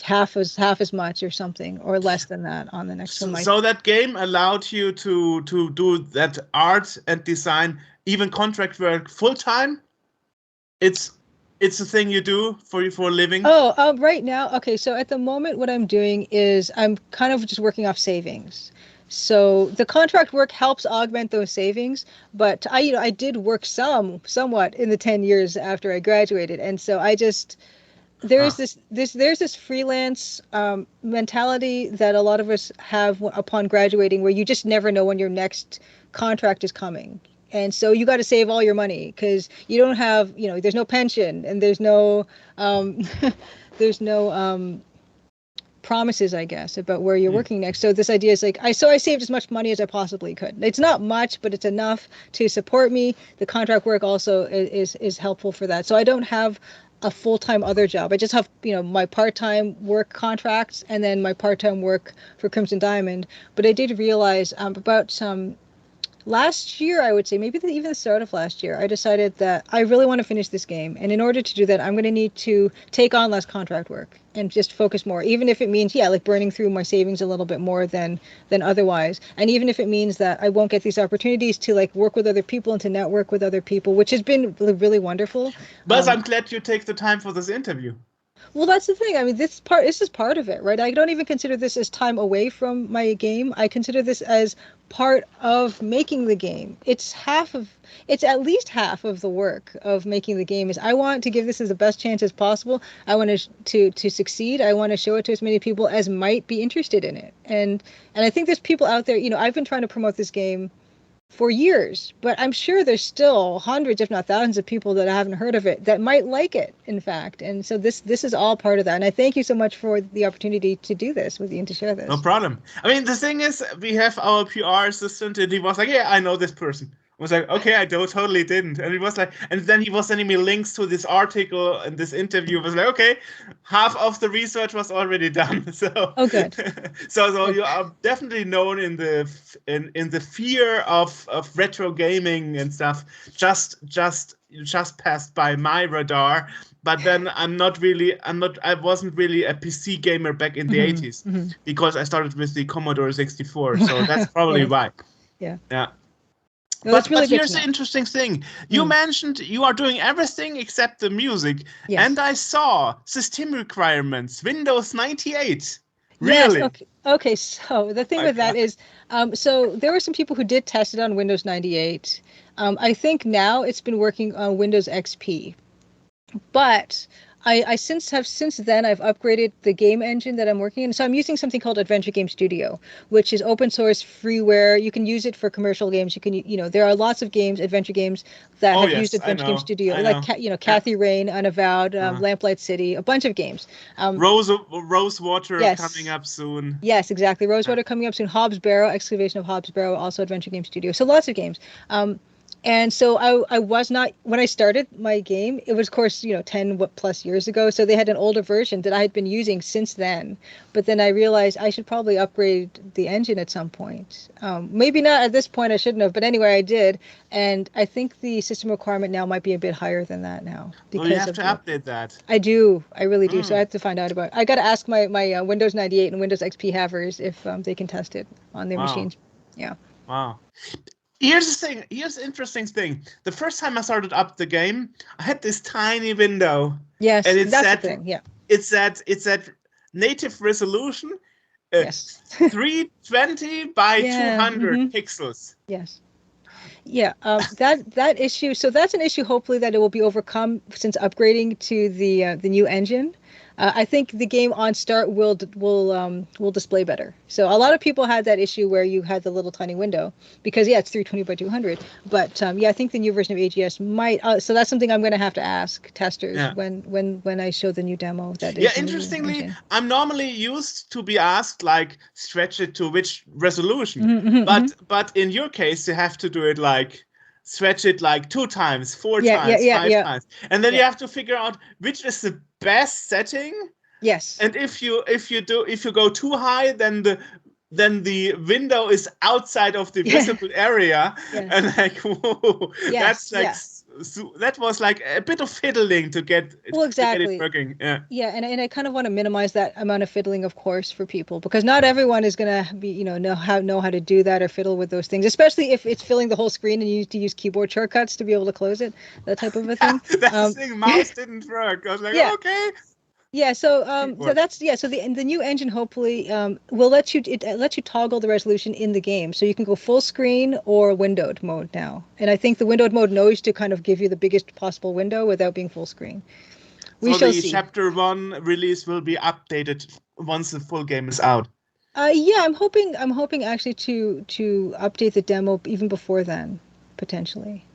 half as much or something, or less than that on the next one. So that game allowed you to do that art and design, even contract work full time? It's a thing you do for a living? Right now, okay, so at the moment what I'm doing is I'm kind of just working off savings. So the contract work helps augment those savings, but I did work somewhat in the 10 years after I graduated, and so there's this freelance mentality that a lot of us have upon graduating, where you just never know when your next contract is coming. And so you got to save all your money because you don't have, there's no pension and there's no promises, I guess, about where you're working next. So this idea is like, I saved as much money as I possibly could. It's not much, but it's enough to support me. The contract work also is helpful for that. So I don't have a full-time other job. I just have, my part-time work contracts and then my part-time work for Crimson Diamond. But I did realize about last year, I would say, maybe even the start of last year, I decided that I really want to finish this game. And in order to do that, I'm going to need to take on less contract work and just focus more, even if it means, like burning through my savings a little bit more than otherwise. And even if it means that I won't get these opportunities to like work with other people and to network with other people, which has been really wonderful. But I'm glad you take the time for this interview. Well, that's the thing. I mean, this is part of it, right? I don't even consider this as time away from my game. I consider this as part of making the game. It's at least half of the work of making the game. Is I want to give this as the best chance as possible. I want to succeed. I want to show it to as many people as might be interested in it. And I think there's people out there, I've been trying to promote this game for years, but I'm sure there's still hundreds, if not thousands, of people that haven't heard of it that might like it, in fact. And so this is all part of that. And I thank you so much for the opportunity to do this with you and to share this. No problem. I mean, the thing is, we have our PR assistant, and he was like, yeah, I know this person. I was like, okay, I totally didn't. And it was like, and then he was sending me links to this article and this interview. I was like, okay, half of the research was already done. So, good. so you are definitely known in the fear of retro gaming and stuff. Just passed by my radar. But then I wasn't really a PC gamer back in the 80s because I started with the Commodore 64. So that's probably why. Yeah. Yeah. No, that's really but good here's to the know. interesting thing. You mentioned you are doing everything except the music. Yes. And I saw system requirements, Windows 98. Yes. Really? Okay. Okay. So the thing My with that God. is, so there were some people who did test it on Windows 98. I think now it's been working on Windows XP. But since then I've upgraded the game engine that I'm working in. So I'm using something called Adventure Game Studio, which is open source freeware. You can use it for commercial games. You can, there are lots of games, adventure games that Oh, have yes, used I Adventure Game know. Studio, I like know. Yeah. Kathy Rain, Unavowed, Lamplight City, a bunch of games. Rosewater coming Yes. up soon. Yes, exactly. Yeah. Rosewater coming up soon. Hobbs Barrow, Excavation of Hobbs Barrow, also Adventure Game Studio. So lots of games. And so I was not, when I started my game, it was, of course, 10 plus years ago. So they had an older version that I had been using since then. But then I realized I should probably upgrade the engine at some point. Maybe not at this point, I shouldn't have. But anyway, I did. And I think the system requirement now might be a bit higher than that now. Oh, you have to update that. I do. I really do. So I have to find out about it. I got to ask my Windows 98 and Windows XP havers if they can test it on their machines. Yeah. Wow. Here's the thing. Here's the interesting thing. The first time I started up the game, I had this tiny window. Yes, and that's the thing. Yeah. It's that native resolution. Yes. 320 by Yeah, 200 pixels. Yes. Yeah, that issue. So that's an issue. Hopefully, that it will be overcome since upgrading to the new engine. I think the game on start will display better. So a lot of people had that issue where you had the little tiny window because it's 320 by 200. But I think the new version of AGS might. So that's something I'm going to have to ask testers when I show the new demo. That is Interestingly, I'm normally used to be asked like stretch it to which resolution, but in your case you have to do it like stretch it like 2 times, 4 times, 5 times, and then you have to figure out which is the best setting. Yes. And if you go too high, then the window is outside of the visible area, and like whoa, that's like so that was like a bit of fiddling to get it working. And I kind of want to minimize that amount of fiddling, of course, for people, because not everyone is going to be know how to do that or fiddle with those things, especially if it's filling the whole screen and you need to use keyboard shortcuts to be able to close it, that type of a thing. That thing mouse didn't work. I was like, okay. Yeah, so that's so the new engine hopefully will let you toggle the resolution in the game, so you can go full screen or windowed mode now. And I think the windowed mode knows to kind of give you the biggest possible window without being full screen. We shall see. Chapter 1 release will be updated once the full game is out. I'm hoping actually to update the demo even before then, potentially.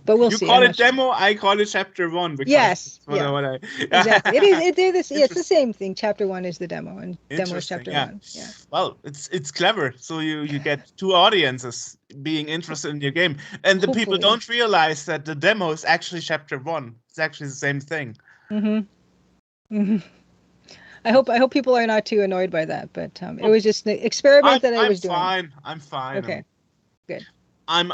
But we'll see. You call it demo, I call it chapter 1. Yes. Exactly. It's the same thing. Chapter 1 is the demo, and demo is chapter 1. Yeah. Well, it's clever. So you get 2 audiences being interested in your game, and the people don't realize that the demo is actually chapter 1. It's actually the same thing. I hope people are not too annoyed by that, but it was just an experiment that I was doing. I'm fine. Okay. Good. I'm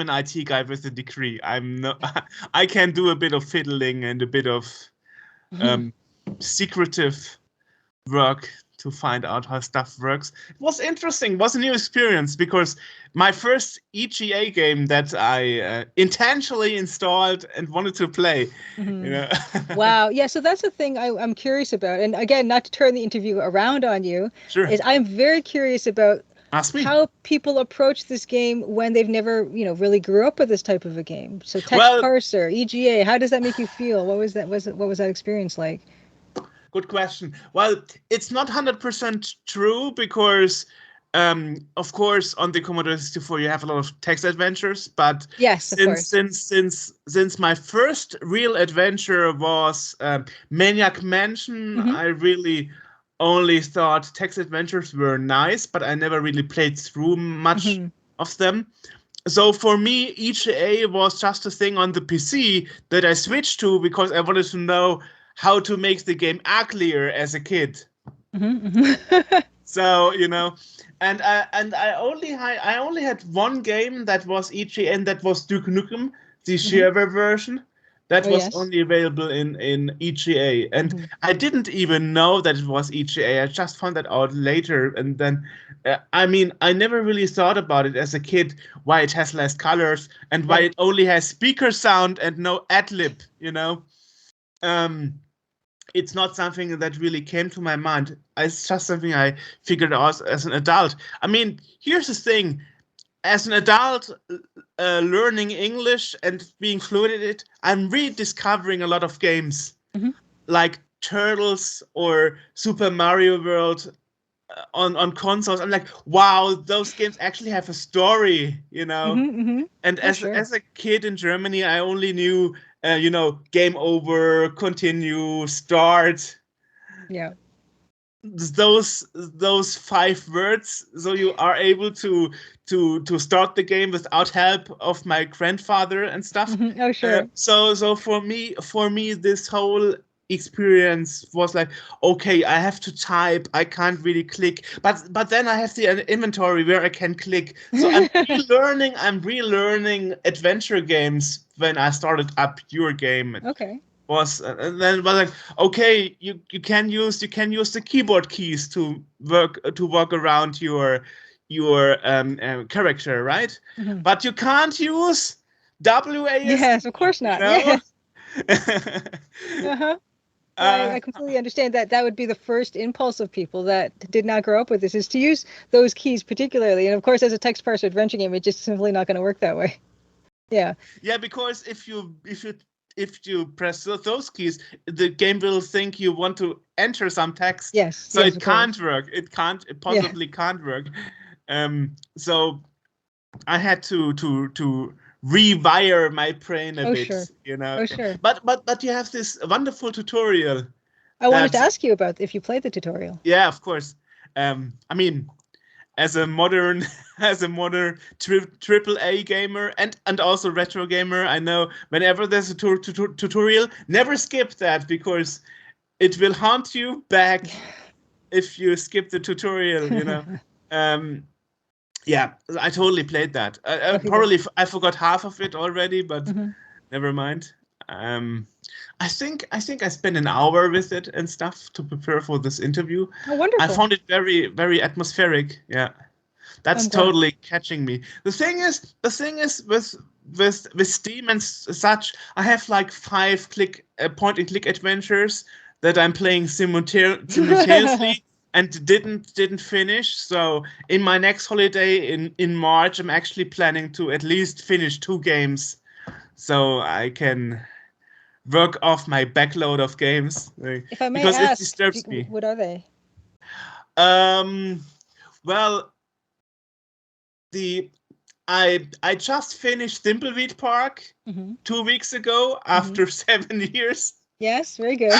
an IT guy with a degree. I can do a bit of fiddling and a bit of secretive work to find out how stuff works. It was interesting. It was a new experience because my first EGA game that I intentionally installed and wanted to play. Wow. Yeah. So that's the thing I'm curious about. And again, not to turn the interview around on you, is I'm very curious about how people approach this game when they've never, really grew up with this type of a game. So text parser, EGA, how does that make you feel? What was that? What was that experience like? Good question. Well, it's not 100% true because, of course, on the Commodore 64 you have a lot of text adventures. But since my first real adventure was Maniac Mansion, I really only thought text adventures were nice, but I never really played through much of them. So for me, EGA was just a thing on the PC that I switched to because I wanted to know how to make the game uglier as a kid. So and I only had one game that was EGA, and that was Duke Nukem, the shareware version. That Oh, was yes. only available in EGA, and Mhm. I didn't even know that it was EGA. I just found that out later, and then I mean, I never really thought about it as a kid, why it has less colors and why Right. it only has speaker sound and no ad lib. It's not something that really came to my mind. It's just something I figured out as an adult. I mean, here's the thing. As an adult, learning English and being fluent in it, I'm rediscovering a lot of games Mhm. like Turtles or Super Mario World on consoles. I'm like, wow, those games actually have a story, And Oh, sure. as a kid in Germany, I only knew, game over, continue, start. Yeah. Those 5 words, so you are able to start the game without help of my grandfather and stuff. Oh, sure. So for me this whole experience was like, okay, I have to type, I can't really click, but then I have the inventory where I can click. So I'm relearning adventure games when I started up your game. Okay. Was and then was like, okay, you can use the keyboard keys to walk around your character, right? Mhm. But you can't use WASD, Yes, of course you not. know. Yes. Uh-huh. No, uh, I completely understand that. That would be the first impulse of people that did not grow up with this, is to use those keys particularly. And of course, as a text parser adventure game, it's just simply not going to work that way. Yeah. yeah, because if you press those keys, the game will think you want to enter some text. Yes. So Yes, it of course. can't work. It Yeah. possibly can't work. So I had to rewire my brain a Oh, bit, sure. Oh, sure. But you have this wonderful tutorial I wanted to that, ask you about if you played the tutorial. yeah, of course. I mean, as a modern triple A gamer and also retro gamer, I know whenever there's a tutorial, never skip that, because it will haunt you back if you skip the tutorial. Yeah, I totally played that. Okay, Probably I forgot half of it already, but Mhm. never mind. I think I spent an hour with it and stuff to prepare for this interview. Oh, I wonderful. found it very, very atmospheric. Yeah, that's I'm glad. totally catching me. The thing is with Steam and such, I have like 5 point and click adventures that I'm playing simultaneously and didn't finish. So in my next holiday in March, I'm actually planning to at least finish 2 games, so I can work off my backload of games, If I may because it ask, disturbs me. what are they? Well, I just finished Thimbleweed Park Mm-hmm. 2 weeks ago after 7 years. Yes, very good.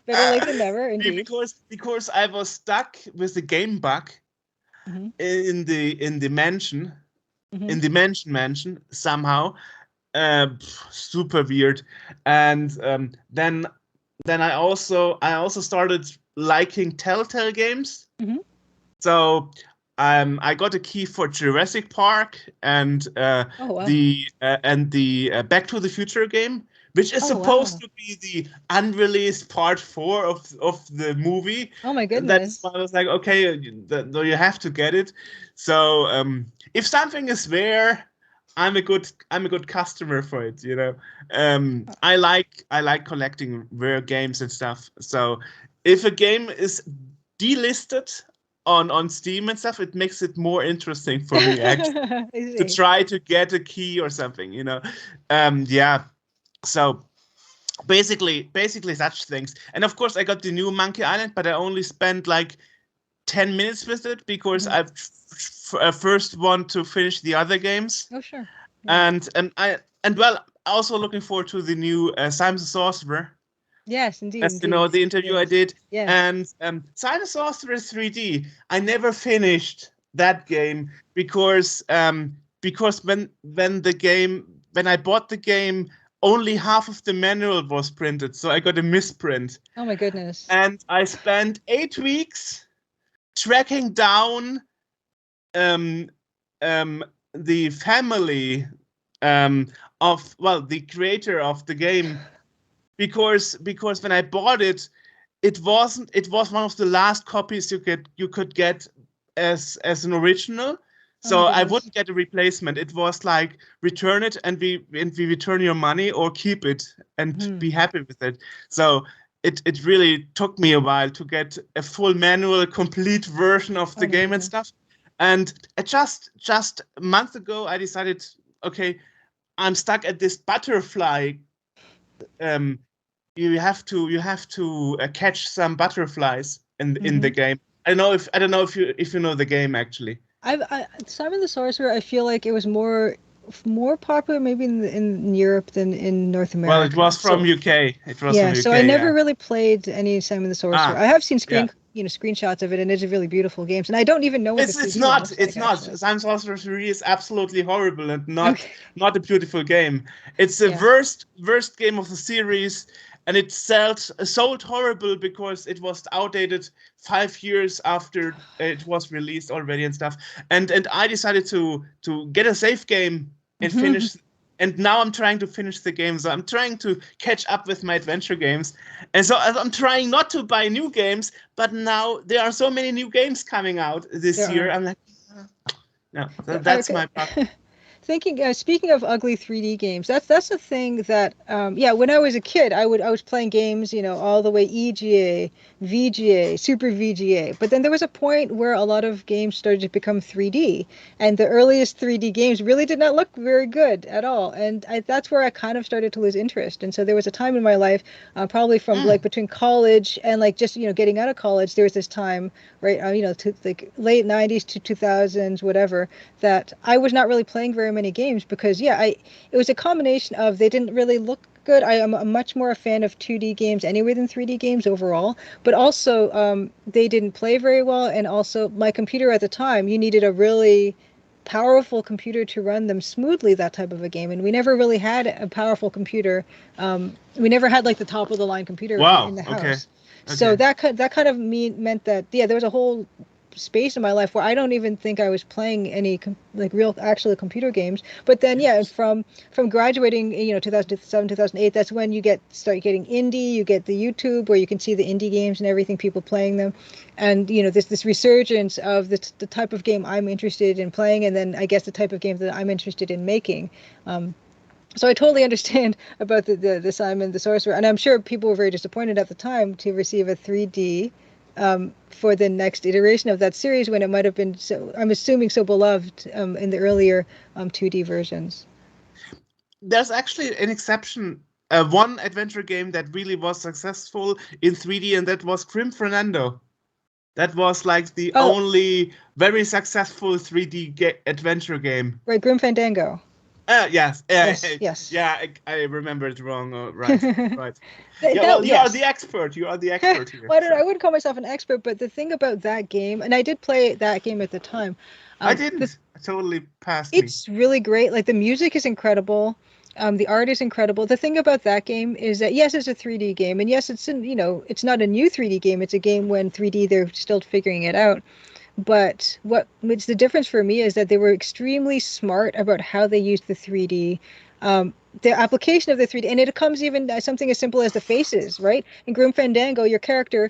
Better late than never, indeed. Because I was stuck with the game bug Mm-hmm. in the mansion, Mm-hmm. in the mansion somehow. Super weird. And then I also started liking Telltale games. Mm-hmm. So I got a key for Jurassic Park and Oh, wow. the Back to the Future game, which is Oh, supposed wow. to be the unreleased part 4 of the movie. Oh, my And that's goodness. why I was like, okay, you have to get it. So if something is rare, I'm a good customer for it. I like collecting rare games and stuff. So if a game is delisted on Steam and stuff, it makes it more interesting for me actually I to see. try to get a key or something. Yeah. So basically such things. And of course, I got the new Monkey Island, but I only spent like 10 minutes with it because Mhm. I first want to finish the other games. Oh, sure. Yeah. And well, also looking forward to the new Simon the Sorcerer. Yes, indeed, As you know, indeed. the interview I Yes. did. Yes. And Simon the Sorcerer 3D, I never finished that game because when I bought the game, only half of the manual was printed, so I got a misprint. Oh, my goodness. And I spent 8 weeks tracking down the family of, well, the creator of the game, because when I bought it, it was one of the last copies you could get as an original. So I wouldn't get a replacement. It was like, return it and we return your money, or keep it and be happy with it. So it really took me a while to get a full manual, complete version of the game and stuff. And just a month ago, I decided, okay, I'm stuck at this butterfly. You have to catch some butterflies in the game. I don't know if you know the game actually. Simon the Sorcerer, I feel like it was more popular maybe in Europe than in North America. Well, it was from UK. It was from UK. So I never really played any Simon the Sorcerer. I have seen screenshots of it, and it's really beautiful games. And I don't even know what it's not. Simon the Sorcerer is absolutely horrible and not a beautiful game. It's the worst game of the series. And it sold horrible because it was outdated 5 years after it was released already and stuff. And I decided to get a save game and finish. And now I'm trying to finish the game. So I'm trying to catch up with my adventure games. And so I'm trying not to buy new games. But now there are so many new games coming out this year. I'm like, no, that's my problem. Speaking of ugly 3D games, that's the thing that when I was a kid, I was playing games, all the way EGA, VGA, Super VGA. But then there was a point where a lot of games started to become 3D, and the earliest 3D games really did not look very good at all. And that's where I kind of started to lose interest. And so there was a time in my life, probably from like between college and like just getting out of college, there was this time, right, to like late 90s to 2000s, whatever, that I was not really playing very many games because it was a combination of they didn't really look good. I am much more a fan of 2D games anyway than 3D games overall, but also they didn't play very well, and also my computer at the time, you needed a really powerful computer to run them smoothly, that type of a game, and we never really had a powerful computer. We never had like the top of the line computer in the house. Okay. So that kind of meant that there was a whole space in my life where I don't even think I was playing any like real actual computer games. But then from graduating 2007 2008, that's when you start getting indie. You get the YouTube where you can see the indie games and everything, people playing them, and this resurgence of the type of game I'm interested in playing, and then I guess the type of game that I'm interested in making. So I totally understand about the Simon the Sorcerer, and I'm sure people were very disappointed at the time to receive a 3D for the next iteration of that series when it might have been I'm assuming so beloved in the earlier 2D versions. There's actually an exception. One adventure game that really was successful in 3D, and that was Grim Fernando. That was like the only very successful 3D adventure game. Right, Grim Fandango. Yes. Yeah, I remember it wrong. Right. You are the expert. You are the expert here. Well, I wouldn't call myself an expert, but the thing about that game, and I did play that game at the time. I didn't. Totally passed It's really great. Like the music is incredible. The art is incredible. The thing about that game is that yes, it's a 3D game, and yes, it's it's not a new 3D game. It's a game when 3D they're still figuring it out. But what's the difference for me is that they were extremely smart about how they used the 3D, the application of the 3D, and it comes even something as simple as the faces, right? In Grim Fandango, your character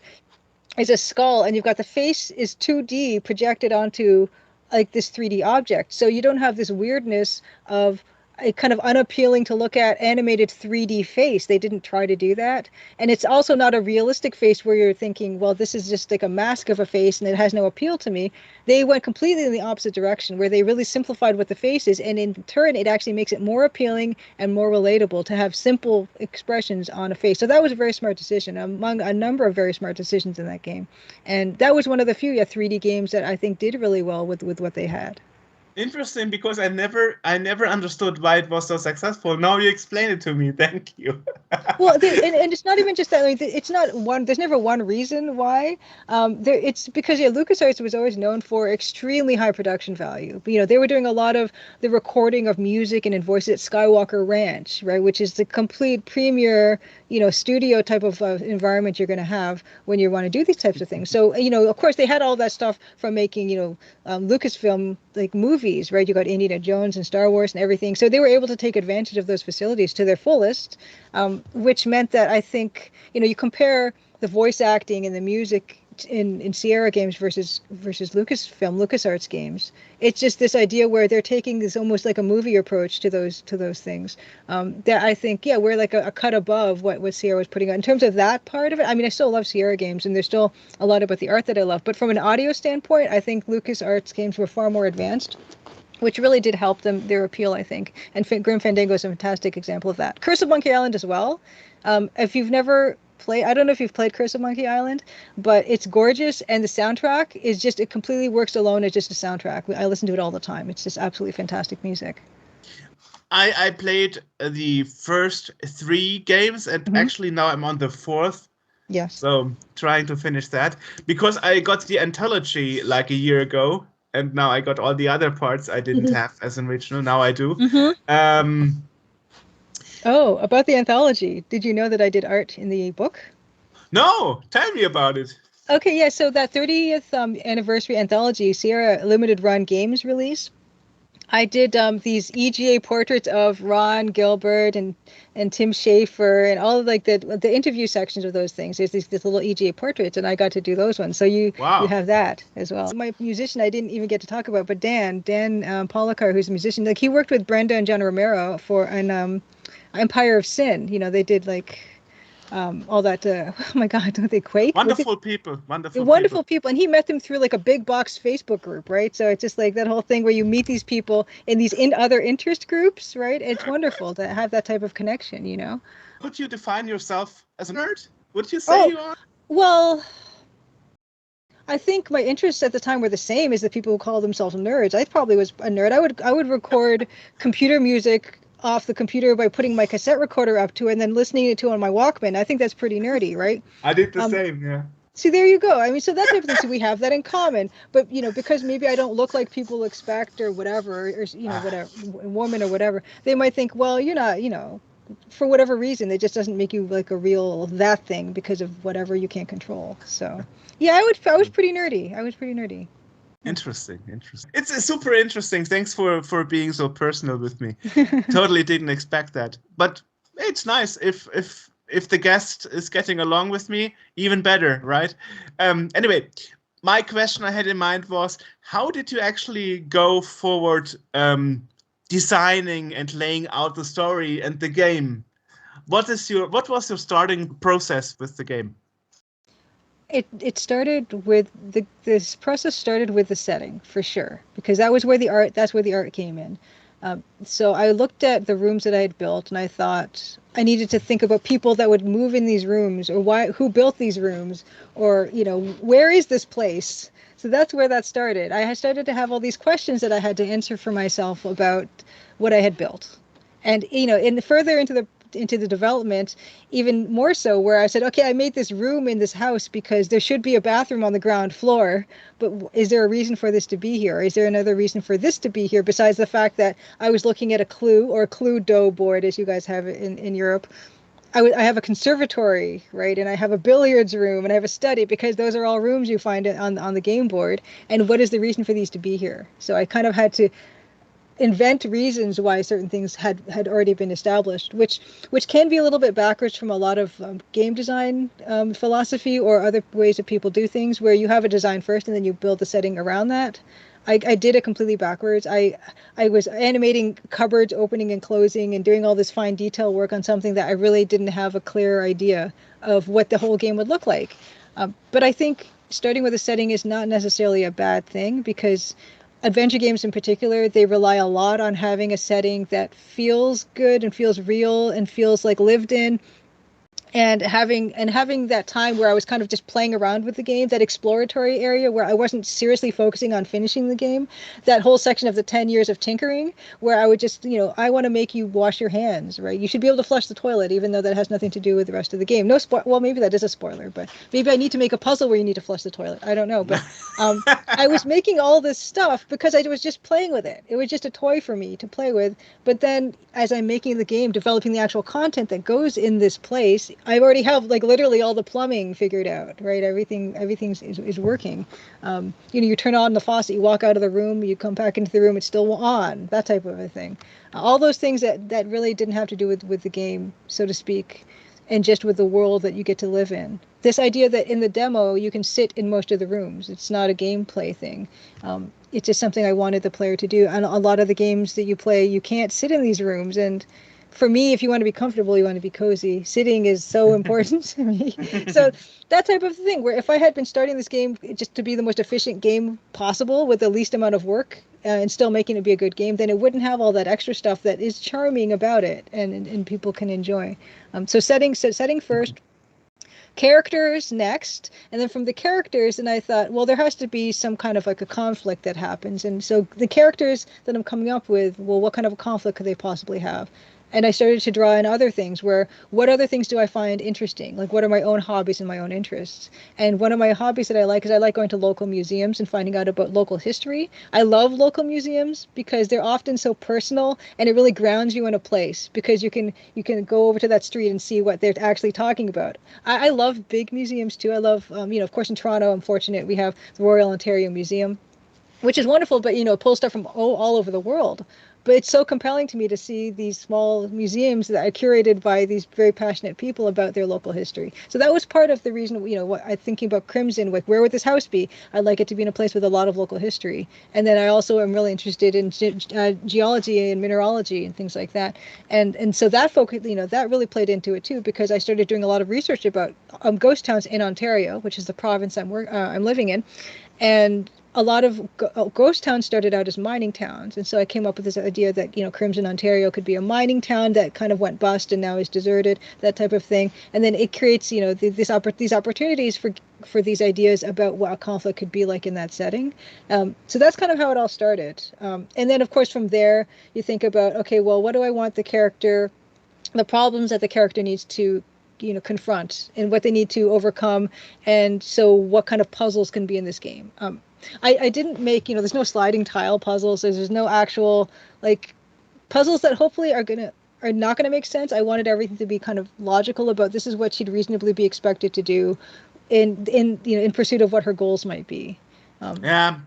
is a skull, and you've got the face is 2D projected onto like this 3D object, so you don't have this weirdness of a kind of unappealing to look at animated 3D face. They didn't try to do that. And it's also not a realistic face where you're thinking, well, this is just like a mask of a face and it has no appeal to me. They went completely in the opposite direction where they really simplified what the face is. And in turn, it actually makes it more appealing and more relatable to have simple expressions on a face. So that was a very smart decision among a number of very smart decisions in that game. And that was one of the few 3D games that I think did really well with what they had. Interesting, because I never understood why it was so successful. Now you explain it to me. Thank you. Well, and it's not even just that. Like, it's not one. There's never one reason why. It's because LucasArts was always known for extremely high production value. They were doing a lot of the recording of music and in voices at Skywalker Ranch, right, which is the complete premier studio type of environment you're going to have when you want to do these types of things. So of course they had all that stuff from making Lucasfilm like movies. movies, right? You got Indiana Jones and Star Wars and everything. So they were able to take advantage of those facilities to their fullest, which meant that I think, you compare the voice acting and the music in Sierra games versus Lucasfilm, LucasArts games. It's just this idea where they're taking this almost like a movie approach to those things. That I think, we're like a cut above what Sierra was putting out in terms of that part of it. I mean, I still love Sierra games, and there's still a lot about the art that I love. But from an audio standpoint, I think LucasArts games were far more advanced, which really did help their appeal, I think. And Grim Fandango is a fantastic example of that. Curse of Monkey Island as well. If you've never I don't know if you've played Curse of Monkey Island, but it's gorgeous, and the soundtrack is just, it completely works alone as just a soundtrack. I listen to it all the time. It's just absolutely fantastic music. I played the first 3 games, and actually now I'm on the 4th. Yes. So trying to finish that, because I got the anthology like a year ago, and now I got all the other parts I didn't have as an original. Now I do. Oh, about the anthology. Did you know that I did art in the book? No, tell me about it. Okay, yeah. So that 30th anniversary anthology, Sierra Limited Run Games release, I did these EGA portraits of Ron Gilbert and Tim Schafer and all of like the interview sections of those things. There's this little EGA portraits, and I got to do those ones. So you have that as well. My musician I didn't even get to talk about, but Dan Polakar, who's a musician, like he worked with Brenda and John Romero for an Empire of Sin. They did like all that. Oh my God, don't they Quake? Wonderful people. And he met them through like a big box Facebook group, right? So it's just like that whole thing where you meet these people in these other interest groups, right? It's wonderful to have that type of connection, Could you define yourself as a nerd? Would you say you are? Well, I think my interests at the time were the same as the people who call themselves nerds. I probably was a nerd. I would record computer music off the computer by putting my cassette recorder up to it and then listening to it on my Walkman. I think that's pretty nerdy, right? I did the same, yeah. See, there you go. I mean, so that type of thing. So we have that in common. But because maybe I don't look like people expect or whatever, or whatever, woman or whatever, they might think, well, you're not, for whatever reason, it just doesn't make you like a real that thing because of whatever you can't control. So yeah, I was pretty nerdy. Interesting. It's super interesting. Thanks for being so personal with me. Totally didn't expect that. But it's nice if the guest is getting along with me, even better, right? Anyway, my question I had in mind was, how did you actually go forward designing and laying out the story and the game? What was your starting process with the game? It started with this process started with the setting, for sure, because that's where the art came in. So I looked at the rooms that I had built, and I thought I needed to think about people that would move in these rooms, or who built these rooms, or where is this place? So that's where that started. I had started to have all these questions that I had to answer for myself about what I had built, and further into the development, even more so, where I said, okay, I made this room in this house because there should be a bathroom on the ground floor, but is there a reason for this to be here? Or is there another reason for this to be here besides the fact that I was looking at a Cluedo board, as you guys have it in Europe? I have a conservatory, right? And I have a billiards room, and I have a study, because those are all rooms you find on the game board. And what is the reason for these to be here? So I kind of had to invent reasons why certain things had already been established, which can be a little bit backwards from a lot of game design philosophy or other ways that people do things, where you have a design first and then you build the setting around that. I did it completely backwards. I was animating cupboards opening and closing and doing all this fine detail work on something that I really didn't have a clear idea of what the whole game would look like. But I think starting with a setting is not necessarily a bad thing, because adventure games in particular, they rely a lot on having a setting that feels good and feels real and feels like lived in. And having that time where I was kind of just playing around with the game, that exploratory area where I wasn't seriously focusing on finishing the game, that whole section of the 10 years of tinkering, where I would just, I want to make you wash your hands, right? You should be able to flush the toilet, even though that has nothing to do with the rest of the game. Well, maybe that is a spoiler, but maybe I need to make a puzzle where you need to flush the toilet. I don't know, but I was making all this stuff because I was just playing with it. It was just a toy for me to play with. But then as I'm making the game, developing the actual content that goes in this place, I already have like literally all the plumbing figured out, right? Everything is working. You turn on the faucet, you walk out of the room, you come back into the room, it's still on, that type of a thing. All those things that really didn't have to do with the game, so to speak, and just with the world that you get to live in. This idea that in the demo you can sit in most of the rooms. It's not a gameplay thing. It's just something I wanted the player to do. And a lot of the games that you play, you can't sit in these rooms. And for me, if you want to be comfortable, you want to be cozy. Sitting is so important to me. So that type of thing, where if I had been starting this game just to be the most efficient game possible with the least amount of work and still making it be a good game, then it wouldn't have all that extra stuff that is charming about it and people can enjoy. So setting first, characters next, and then from the characters, and I thought, well, there has to be some kind of like a conflict that happens. And so the characters that I'm coming up with, well, what kind of a conflict could they possibly have? And I started to draw in other things where what other things do I find interesting? Like what are my own hobbies and my own interests? And one of my hobbies that I like is I like going to local museums and finding out about local history. I love local museums because they're often so personal and it really grounds you in a place because you can go over to that street and see what they're actually talking about. I love big museums too. I love, of course in Toronto, I'm fortunate we have the Royal Ontario Museum, which is wonderful, but it pulls stuff from all over the world. But it's so compelling to me to see these small museums that are curated by these very passionate people about their local history. So that was part of the reason, what I'm thinking about Crimson, like where would this house be? I'd like it to be in a place with a lot of local history. And then I also am really interested in geology and mineralogy and things like that. And so that focus, that really played into it too, because I started doing a lot of research about ghost towns in Ontario, which is the province I'm living in. And a lot of ghost towns started out as mining towns. And so I came up with this idea that, Crimson, Ontario could be a mining town that kind of went bust and now is deserted, that type of thing. And then it creates, these opportunities for these ideas about what a conflict could be like in that setting. So that's kind of how it all started. And then, of course, from there, you think about, okay, well, what do I want the problems that the character needs to confront and what they need to overcome, and so what kind of puzzles can be in this game. I didn't make, there's no sliding tile puzzles. There's no actual like puzzles that hopefully are not gonna make sense. I wanted everything to be kind of logical about this is what she'd reasonably be expected to do in pursuit of what her goals might be.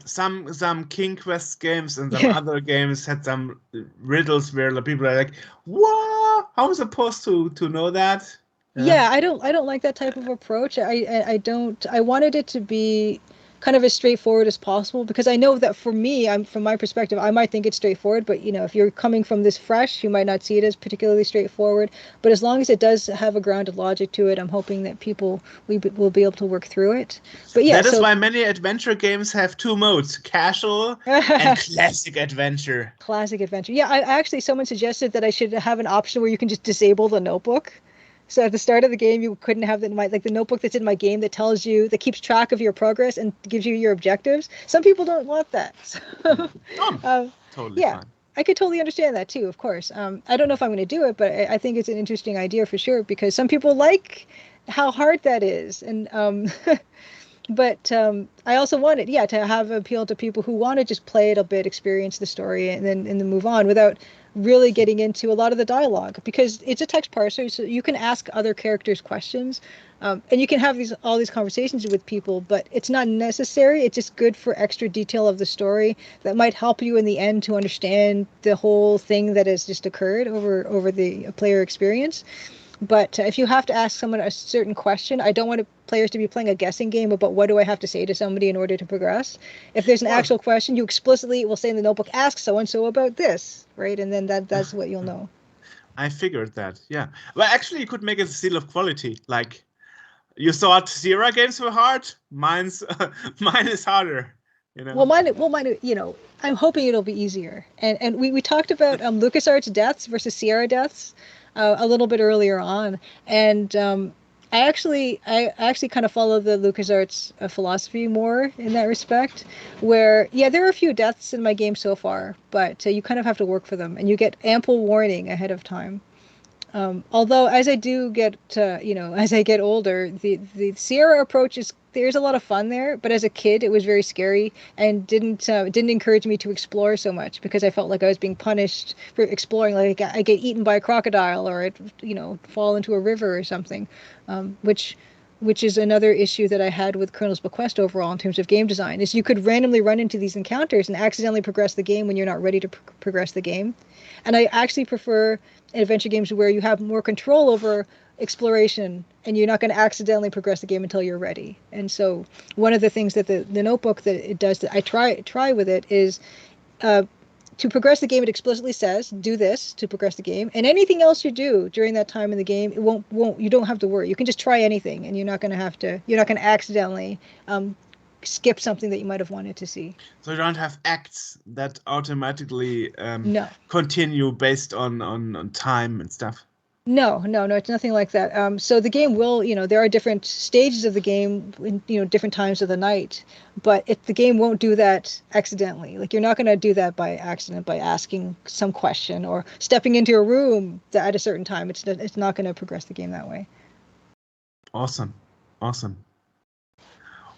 Some King Quest games and some other games had some riddles where the people are like, "What? How am I supposed to know that?" Yeah, I don't like that type of approach. I don't. I wanted it to be kind of as straightforward as possible because I know that for me, from my perspective, I might think it's straightforward, but if you're coming from this fresh, you might not see it as particularly straightforward. But as long as it does have a grounded logic to it, I'm hoping that people will be able to work through it. But yeah, that is why many adventure games have two modes: casual and classic adventure. Classic adventure. Yeah, I actually someone suggested that I should have an option where you can just disable the notebook. So at the start of the game, you couldn't have the notebook that's in my game that keeps track of your progress and gives you your objectives. Some people don't want that. So, totally fine. I could totally understand that too, of course. I don't know if I'm going to do it, but I think it's an interesting idea for sure because some people like how hard that is. And but I also wanted, to have appeal to people who want to just play it a bit, experience the story, and then move on without really getting into a lot of the dialogue because it's a text parser, so you can ask other characters questions, and you can have all these conversations with people, but it's not necessary. It's just good for extra detail of the story that might help you in the end to understand the whole thing that has just occurred over the player experience. But if you have to ask someone a certain question, I don't want players to be playing a guessing game about what do I have to say to somebody in order to progress. If there's an actual question, you explicitly will say in the notebook, ask so-and-so about this, right? And then that's what you'll know. I figured that, yeah. Well, actually, you could make it a seal of quality. Like, you thought Sierra games were hard? Mine is harder. Well, mine, I'm hoping it'll be easier. And we talked about LucasArts deaths versus Sierra deaths a little bit earlier on, and I actually kind of follow the LucasArts philosophy more in that respect, where there are a few deaths in my game so far, but you kind of have to work for them, and you get ample warning ahead of time. Although as I do get, as I get older, the Sierra approach is there's a lot of fun there, but as a kid, it was very scary and didn't encourage me to explore so much because I felt like I was being punished for exploring. Like I get eaten by a crocodile or I'd, fall into a river or something, which is another issue that I had with Colonel's Bequest overall in terms of game design, is you could randomly run into these encounters and accidentally progress the game when you're not ready to progress the game. And I actually prefer adventure games where you have more control over exploration and you're not going to accidentally progress the game until you're ready. And so one of the things that the notebook that it does that I try with it is to progress the game, it explicitly says, do this to progress the game. And anything else you do during that time in the game, it won't you don't have to worry. You can just try anything and you're not going to accidentally skip something that you might have wanted to see. So you don't have acts that automatically No. continue based on time and stuff. No, it's nothing like that. So the game will, there are different stages of the game in, different times of the night, but the game won't do that accidentally. Like you're not going to do that by accident by asking some question or stepping into a room at a certain time. It's not going to progress the game that way. Awesome.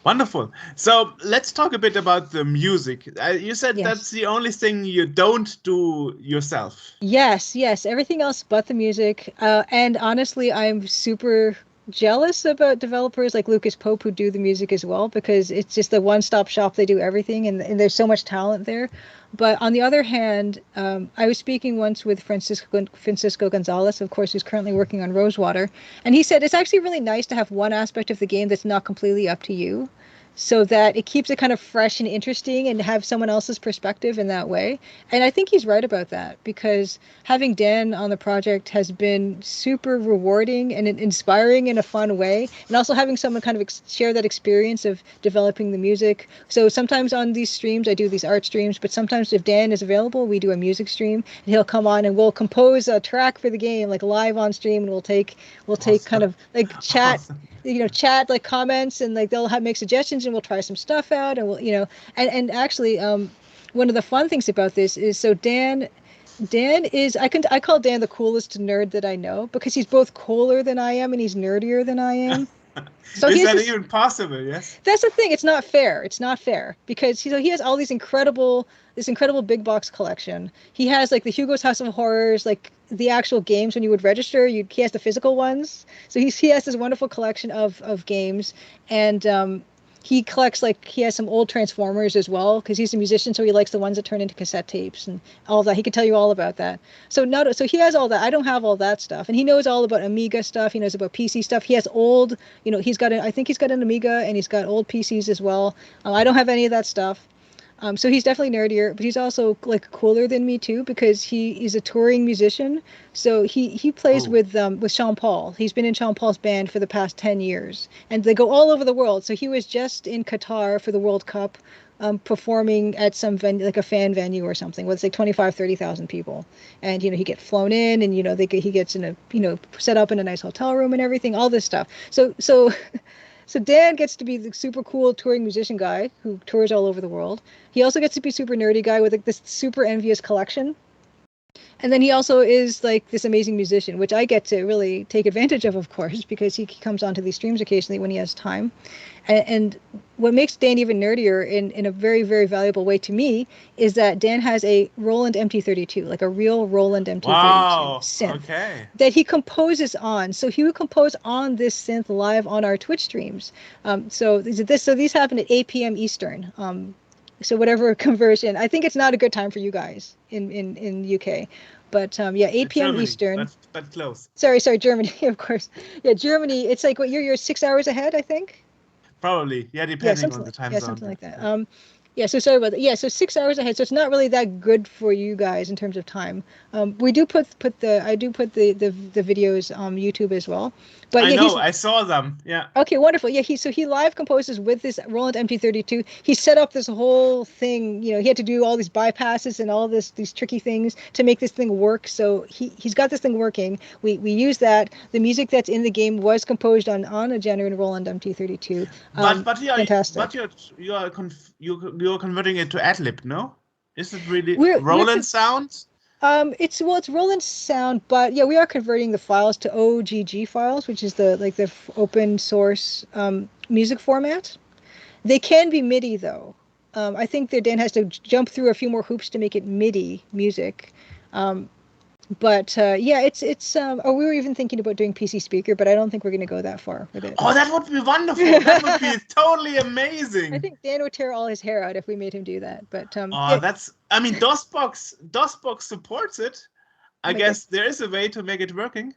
Wonderful. So let's talk a bit about the music. You said that's the only thing you don't do yourself. Yes. Everything else but the music. And honestly, I'm super jealous about developers like Lucas Pope who do the music as well, because it's just a one-stop shop. They do everything and there's so much talent there. But on the other hand, I was speaking once with Francisco Gonzalez, of course, who's currently working on Rosewater. And he said it's actually really nice to have one aspect of the game that's not completely up to you, so that it keeps it kind of fresh and interesting and have someone else's perspective in that way. And I think he's right about that, because having Dan on the project has been super rewarding and inspiring in a fun way. And also having someone kind of share that experience of developing the music. So sometimes on these streams, I do these art streams, but sometimes if Dan is available, we do a music stream and he'll come on and we'll compose a track for the game, like live on stream, and we'll take kind of like chat. Awesome. Chat like comments and like they'll make suggestions and we'll try some stuff out and we'll and actually one of the fun things about this is Dan is I call Dan the coolest nerd that I know, because he's both cooler than I am and he's nerdier than I am. So is that even possible? Yes. That's the thing. It's not fair because he has all this incredible big box collection. He has like the Hugo's House of Horrors, like the actual games when you would register. He has the physical ones. So he has this wonderful collection of games, and he collects, like, he has some old Transformers as well, because he's a musician, so he likes the ones that turn into cassette tapes and all that. He can tell you all about that. So he has all that. I don't have all that stuff. And he knows all about Amiga stuff. He knows about PC stuff. He has old, I think he's got an Amiga and he's got old PCs as well. I don't have any of that stuff. So he's definitely nerdier, but he's also like cooler than me too, because he is a touring musician. So he plays with Sean Paul. He's been in Sean Paul's band for the past 10 years, and they go all over the world. So he was just in Qatar for the World Cup, performing at some venue, like a fan venue or something, with like 30,000 people. And he gets flown in, and he gets in a set up in a nice hotel room and everything, all this stuff. So Dan gets to be the super cool touring musician guy who tours all over the world. He also gets to be super nerdy guy with like this super envious collection. And then he also is like this amazing musician, which I get to really take advantage of course, because he comes onto these streams occasionally when he has time. And what makes Dan even nerdier in a very, very valuable way to me is that Dan has a Roland MT32, like a real Roland MT32 synth that he composes on. So he would compose on this synth live on our Twitch streams. So these happen at 8 p.m. Eastern. So whatever conversion, I think it's not a good time for you guys in UK. But 8 p.m. Germany, Eastern. but close. Sorry, Germany, of course. Yeah, Germany. It's like what you're 6 hours ahead, I think. Probably, depending on the time zone. Yeah, something like that. So sorry about that. Yeah, so 6 hours ahead. So it's not really that good for you guys in terms of time. We do put the videos on YouTube as well. But I saw them. Yeah. Okay, wonderful. Yeah, he live composes with this Roland MT32. He set up this whole thing. He had to do all these bypasses and all these tricky things to make this thing work. So he's got this thing working. We use that. The music that's in the game was composed on a genuine Roland MT32. But fantastic. You're converting it to AdLib, no? Is it really Roland sounds? It's Roland sound, but yeah, we are converting the files to OGG files, which is the open source music format. They can be MIDI though. I think that Dan has to jump through a few more hoops to make it MIDI music. But yeah, it's oh, we were even thinking about doing PC speaker, but I don't think we're going to go that far with it. Oh, that would be wonderful. That would be totally amazing. I think Dan would tear all his hair out if we made him do that. But Oh, yeah. I mean, DOSBox supports it. I guess there is a way to make it working.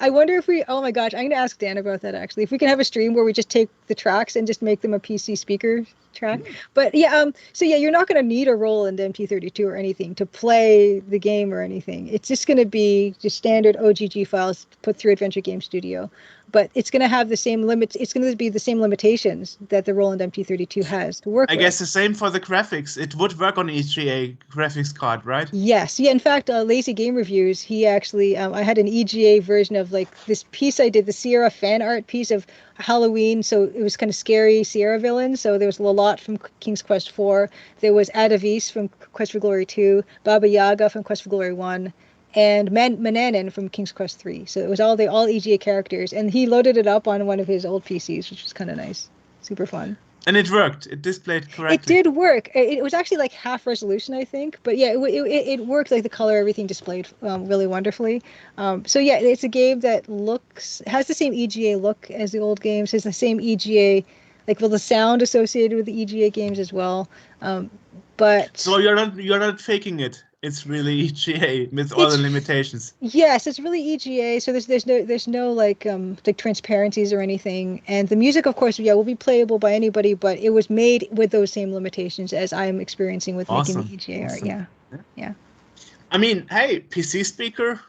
I wonder if oh my gosh, I'm going to ask Dan about that actually. If we can have a stream where we just take the tracks and just make them a PC speaker track. But yeah, so yeah, you're not going to need a Roland MT32 or anything to play the game or anything. It's just going to be just standard OGG files put through Adventure Game Studio. But it's going to have the same limits. It's going to be the same limitations that the Roland MT32 has to work with. I guess the same for the graphics. It would work on EGA graphics card, right? Yes. Yeah. In fact, Lazy Game Reviews, he actually, I had an EGA version of like this piece I did, the Sierra fan art piece of Halloween. So it was kind of scary Sierra villains. So there was Lalot from King's Quest 4. There was Adavis from Quest for Glory 2, Baba Yaga from Quest for Glory 1. And Mananan from King's Quest 3. So it was all EGA characters. And he loaded it up on one of his old PCs, which was kind of nice. Super fun. And it worked. It displayed correctly. It did work. It was actually like half resolution, I think. But yeah, it worked. Like the color, everything displayed really wonderfully. So yeah, it's a game that has the same EGA look as the old games. Has the same EGA, the sound associated with the EGA games as well. But so you're not faking it. It's really EGA with all the limitations. Yes, it's really EGA. So there's no like transparencies or anything. And the music, of course, will be playable by anybody, but it was made with those same limitations as I'm experiencing with making the EGA art. Yeah. I mean, hey, PC speaker.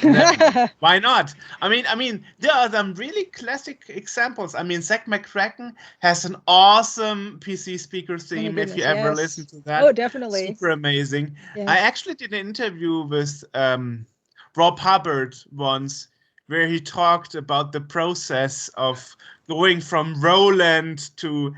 Why not? I mean, there are some really classic examples. I mean, Zack McCracken has an awesome PC speaker theme. If you ever listen to that, oh, definitely, super amazing. Yes. I actually did an interview with Rob Hubbard once, where he talked about the process of going from Roland to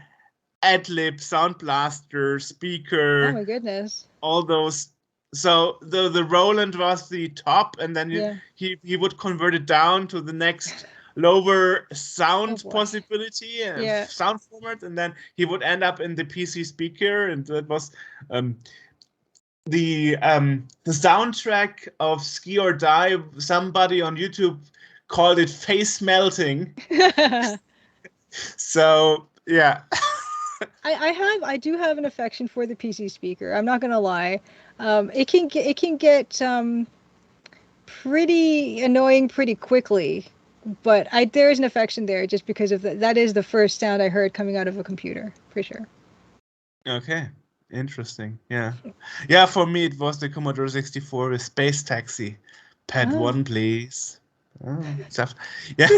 Adlib, Sound Blaster, speaker. Oh my goodness! All those. So the Roland was the top, and then he would convert it down to the next lower sound possibility and sound format, and then he would end up in the PC speaker, and that was the soundtrack of Ski or Die. Somebody on YouTube called it face melting. So yeah. I do have an affection for the PC speaker. I'm not gonna lie. It can get pretty annoying pretty quickly, but there is an affection there just because of that is the first sound I heard coming out of a computer for sure. Okay, interesting. Yeah. For me, it was the Commodore 64 with Space Taxi. Pad 1, please. Oh, stuff. Yeah.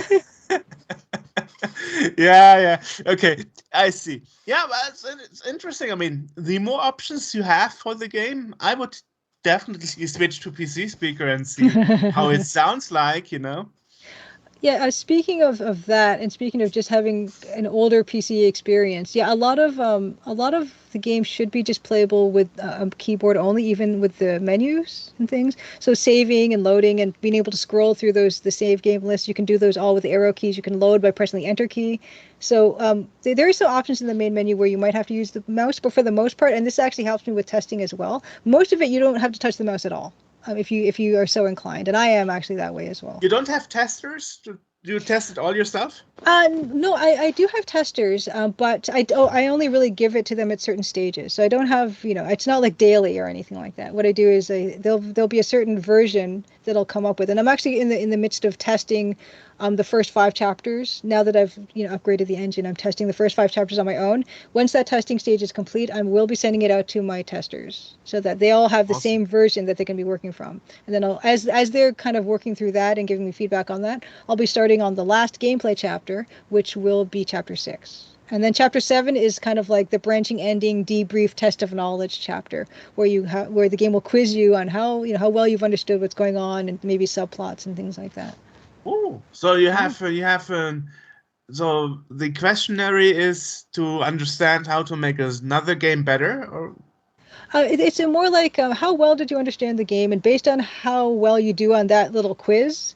Yeah. Okay, I see. Yeah, but it's interesting. I mean, the more options you have for the game, I would definitely switch to PC speaker and see how it sounds like, Yeah, speaking of that, and speaking of just having an older PC experience, a lot of the games should be just playable with a keyboard only, even with the menus and things. So saving and loading and being able to scroll through the save game lists, you can do those all with the arrow keys. You can load by pressing the Enter key. So there are still options in the main menu where you might have to use the mouse, but for the most part, and this actually helps me with testing as well, most of it you don't have to touch the mouse at all. If you are so inclined, and I am actually that way as well. You don't have testers? Do you test it all yourself? No, I do have testers, but I only really give it to them at certain stages. So I don't have, it's not like daily or anything like that. What I do is there'll be a certain version that I'll come up with, and I'm actually in the midst of testing the first 5 chapters. Now that I've upgraded the engine, I'm testing the first 5 chapters on my own. Once that testing stage is complete, I will be sending it out to my testers so that they all have the same version that they can be working from. And then as they're kind of working through that and giving me feedback on that, I'll be starting on the last gameplay chapter, which will be chapter 6. And then chapter 7 is kind of like the branching ending debrief test of knowledge chapter, where the game will quiz you on how well you've understood what's going on and maybe subplots and things like that. Oh, so so the questionnaire is to understand how to make another game better, or? It's a more like how well did you understand the game, and based on how well you do on that little quiz,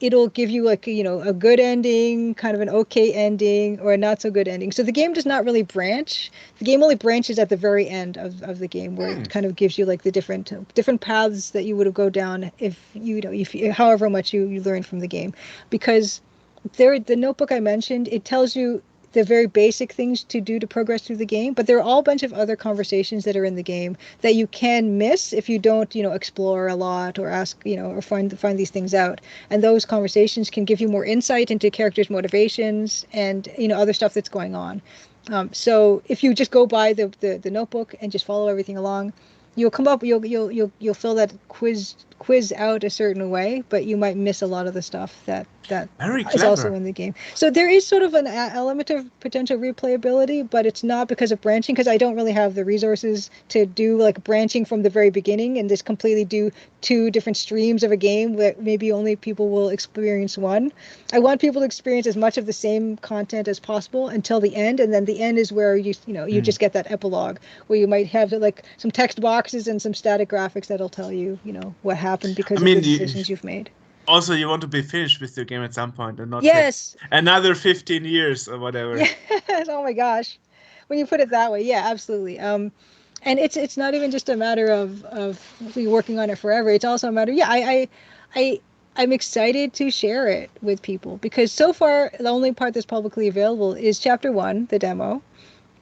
it'll give you like a good ending, kind of an okay ending, or a not so good ending. So the game does not really branch. The game only branches at the very end of the game, where it kind of gives you like the different paths that you would have go down if however much you learn from the game, because the notebook I mentioned, it tells you the very basic things to do to progress through the game, but there are all a bunch of other conversations that are in the game that you can miss if you don't, explore a lot or ask, or find these things out. And those conversations can give you more insight into characters' motivations and, other stuff that's going on. So if you just go by the notebook and just follow everything along, you'll come up, you'll fill that quiz out a certain way, but you might miss a lot of the stuff that Very is also clever. in the game. So there is sort of an element of potential replayability, but it's not because of branching, because I don't really have the resources to do like branching from the very beginning and just completely do two different streams of a game where maybe only people will experience one. I want people to experience as much of the same content as possible until the end, and then the end is where you just get that epilogue where you might have like some text boxes and some static graphics that'll tell you what happened because of the decisions you've made. Also, you want to be finished with your game at some point and not Yes. take another 15 years or whatever. Yes. Oh my gosh. When you put it that way, yeah, absolutely. And it's not even just a matter of working on it forever. It's also a matter, I'm excited to share it with people, because so far the only part that's publicly available is chapter 1, the demo.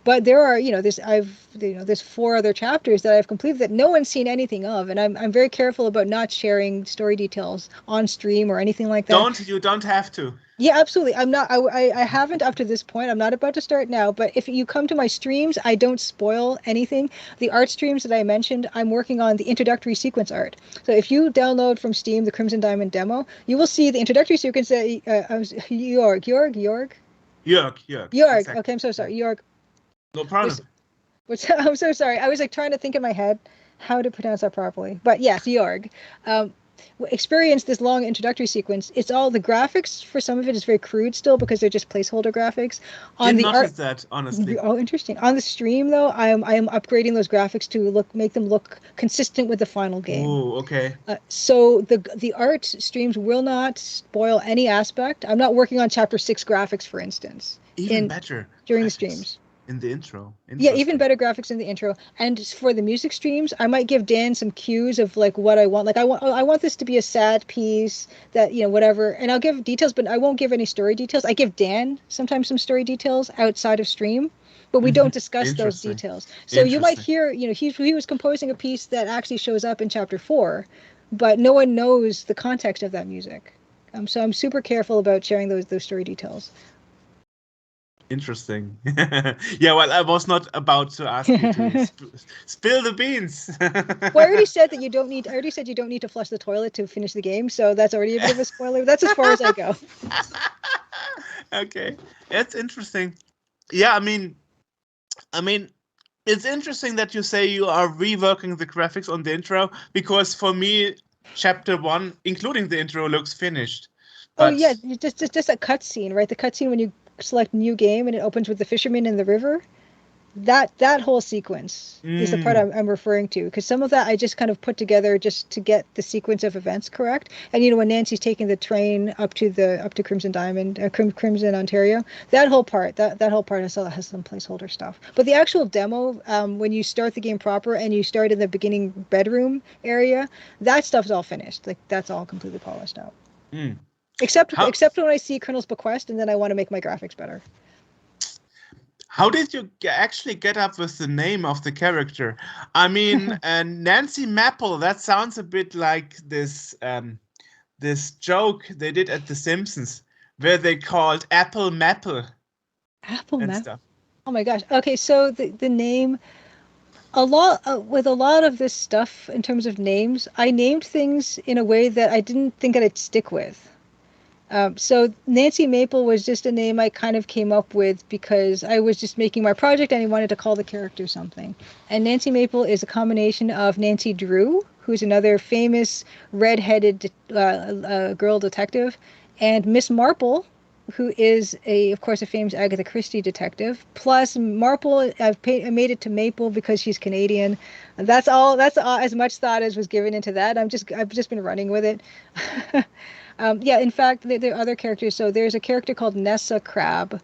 But there are, there's 4 other chapters that I've completed that no one's seen anything of, and I'm very careful about not sharing story details on stream or anything like that. You don't have to. Yeah, absolutely. I'm not. I haven't up to this point. I'm not about to start now. But if you come to my streams, I don't spoil anything. The art streams that I mentioned, I'm working on the introductory sequence art. So if you download from Steam the Crimson Diamond demo, you will see the introductory sequence that Jorg. Exactly. Okay, I'm so sorry, Jorg. No problem. I'm so sorry. I was like trying to think in my head how to pronounce that properly. But yes, Jorg. Experience this long introductory sequence. It's all the graphics for some of it is very crude still because they're just placeholder graphics. Didn't notice that, honestly. Oh, interesting. On the stream though, I am upgrading those graphics to make them look consistent with the final game. Oh, okay. So the art streams will not spoil any aspect. I'm not working on chapter 6 graphics, for instance. Even better during graphics the streams. In the intro. Yeah, even better graphics in the intro. And for the music streams, I might give Dan some cues of like what I want. Like I want this to be a sad piece that, whatever. And I'll give details, but I won't give any story details. I give Dan sometimes some story details outside of stream, but we don't discuss those details. So you might hear, he was composing a piece that actually shows up in chapter 4, but no one knows the context of that music. So I'm super careful about sharing those story details. Interesting. Yeah, well, I was not about to ask you to spill the beans. Well, I already said that you don't need. I already said you don't need to flush the toilet to finish the game, so that's already a bit of a spoiler. That's as far as I go. Okay, that's interesting. Yeah, I mean, it's interesting that you say you are reworking the graphics on the intro, because for me, chapter 1, including the intro, looks finished. But... Oh yeah, just a cutscene, right? The cutscene when you select new game and it opens with the fisherman in the river. That whole sequence is the part I'm referring to, because some of that I just kind of put together just to get the sequence of events correct. And when Nancy's taking the train up to Crimson Diamond, Crimson Ontario, that whole part has some placeholder stuff. But the actual demo, when you start the game proper and you start in the beginning bedroom area, that stuff's all finished. Like that's all completely polished out. Except when I see Colonel's Bequest, and then I want to make my graphics better. How did you actually get up with the name of the character? I mean, Nancy Maple, that sounds a bit like this joke they did at The Simpsons, where they called Apple Maple. Apple Maple? Oh my gosh. Okay, so the name... with a lot of this stuff in terms of names, I named things in a way that I didn't think I'd stick with. So Nancy Maple was just a name I kind of came up with because I was just making my project and I wanted to call the character something. And Nancy Maple is a combination of Nancy Drew, who's another famous red-headed girl detective, and Miss Marple, who is of course, a famous Agatha Christie detective. Plus Marple, I made it to Maple because she's Canadian. That's all. That's all, as much thought as was given into that. I've just been running with it. Yeah, in fact, there are other characters. So there's a character called Nessa Crab.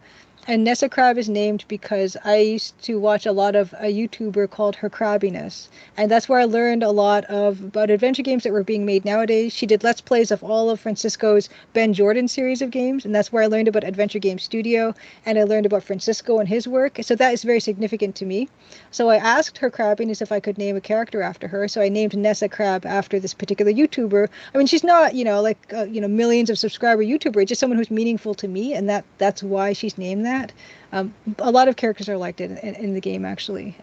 And Nessa Crab is named because I used to watch a lot of a YouTuber called Her Crabbiness. And that's where I learned a lot about adventure games that were being made nowadays. She did Let's Plays of all of Francisco's Ben Jordan series of games. And that's where I learned about Adventure Game Studio. And I learned about Francisco and his work. So that is very significant to me. So I asked Her Crabbiness if I could name a character after her. So I named Nessa Crab after this particular YouTuber. I mean, she's not, millions of subscriber YouTuber. It's just someone who's meaningful to me. And that's why she's named that. A lot of characters are like it in the game, actually.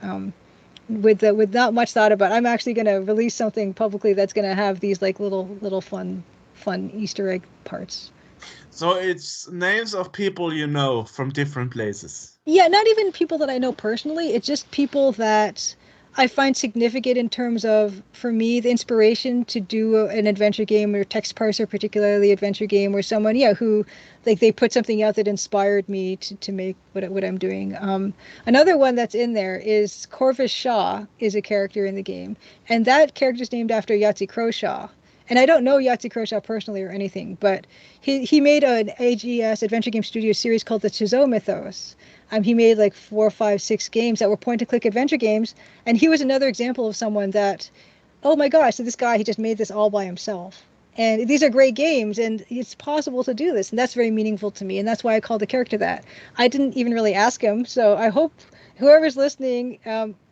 With not much thought about, I'm actually going to release something publicly that's going to have these like little fun Easter egg parts. So it's names of people you know from different places. Yeah, not even people that I know personally. It's just people that I find significant in terms of, for me, the inspiration to do an adventure game or text parser, particularly adventure game, or someone, who like they put something out that inspired me to make what I'm doing. Another one that's in there is Corvus Shaw is a character in the game, and that character is named after Yahtzee Croshaw. And I don't know Yahtzee Croshaw personally or anything, but he made an AGS Adventure Game Studio series called the Chizo Mythos. He made like 4, 5, 6 games that were point-and-click adventure games, and he was another example of someone that, oh my gosh, so this guy, he just made this all by himself. And these are great games, and it's possible to do this, and that's very meaningful to me, and that's why I called the character that. I didn't even really ask him, so I hope whoever's listening,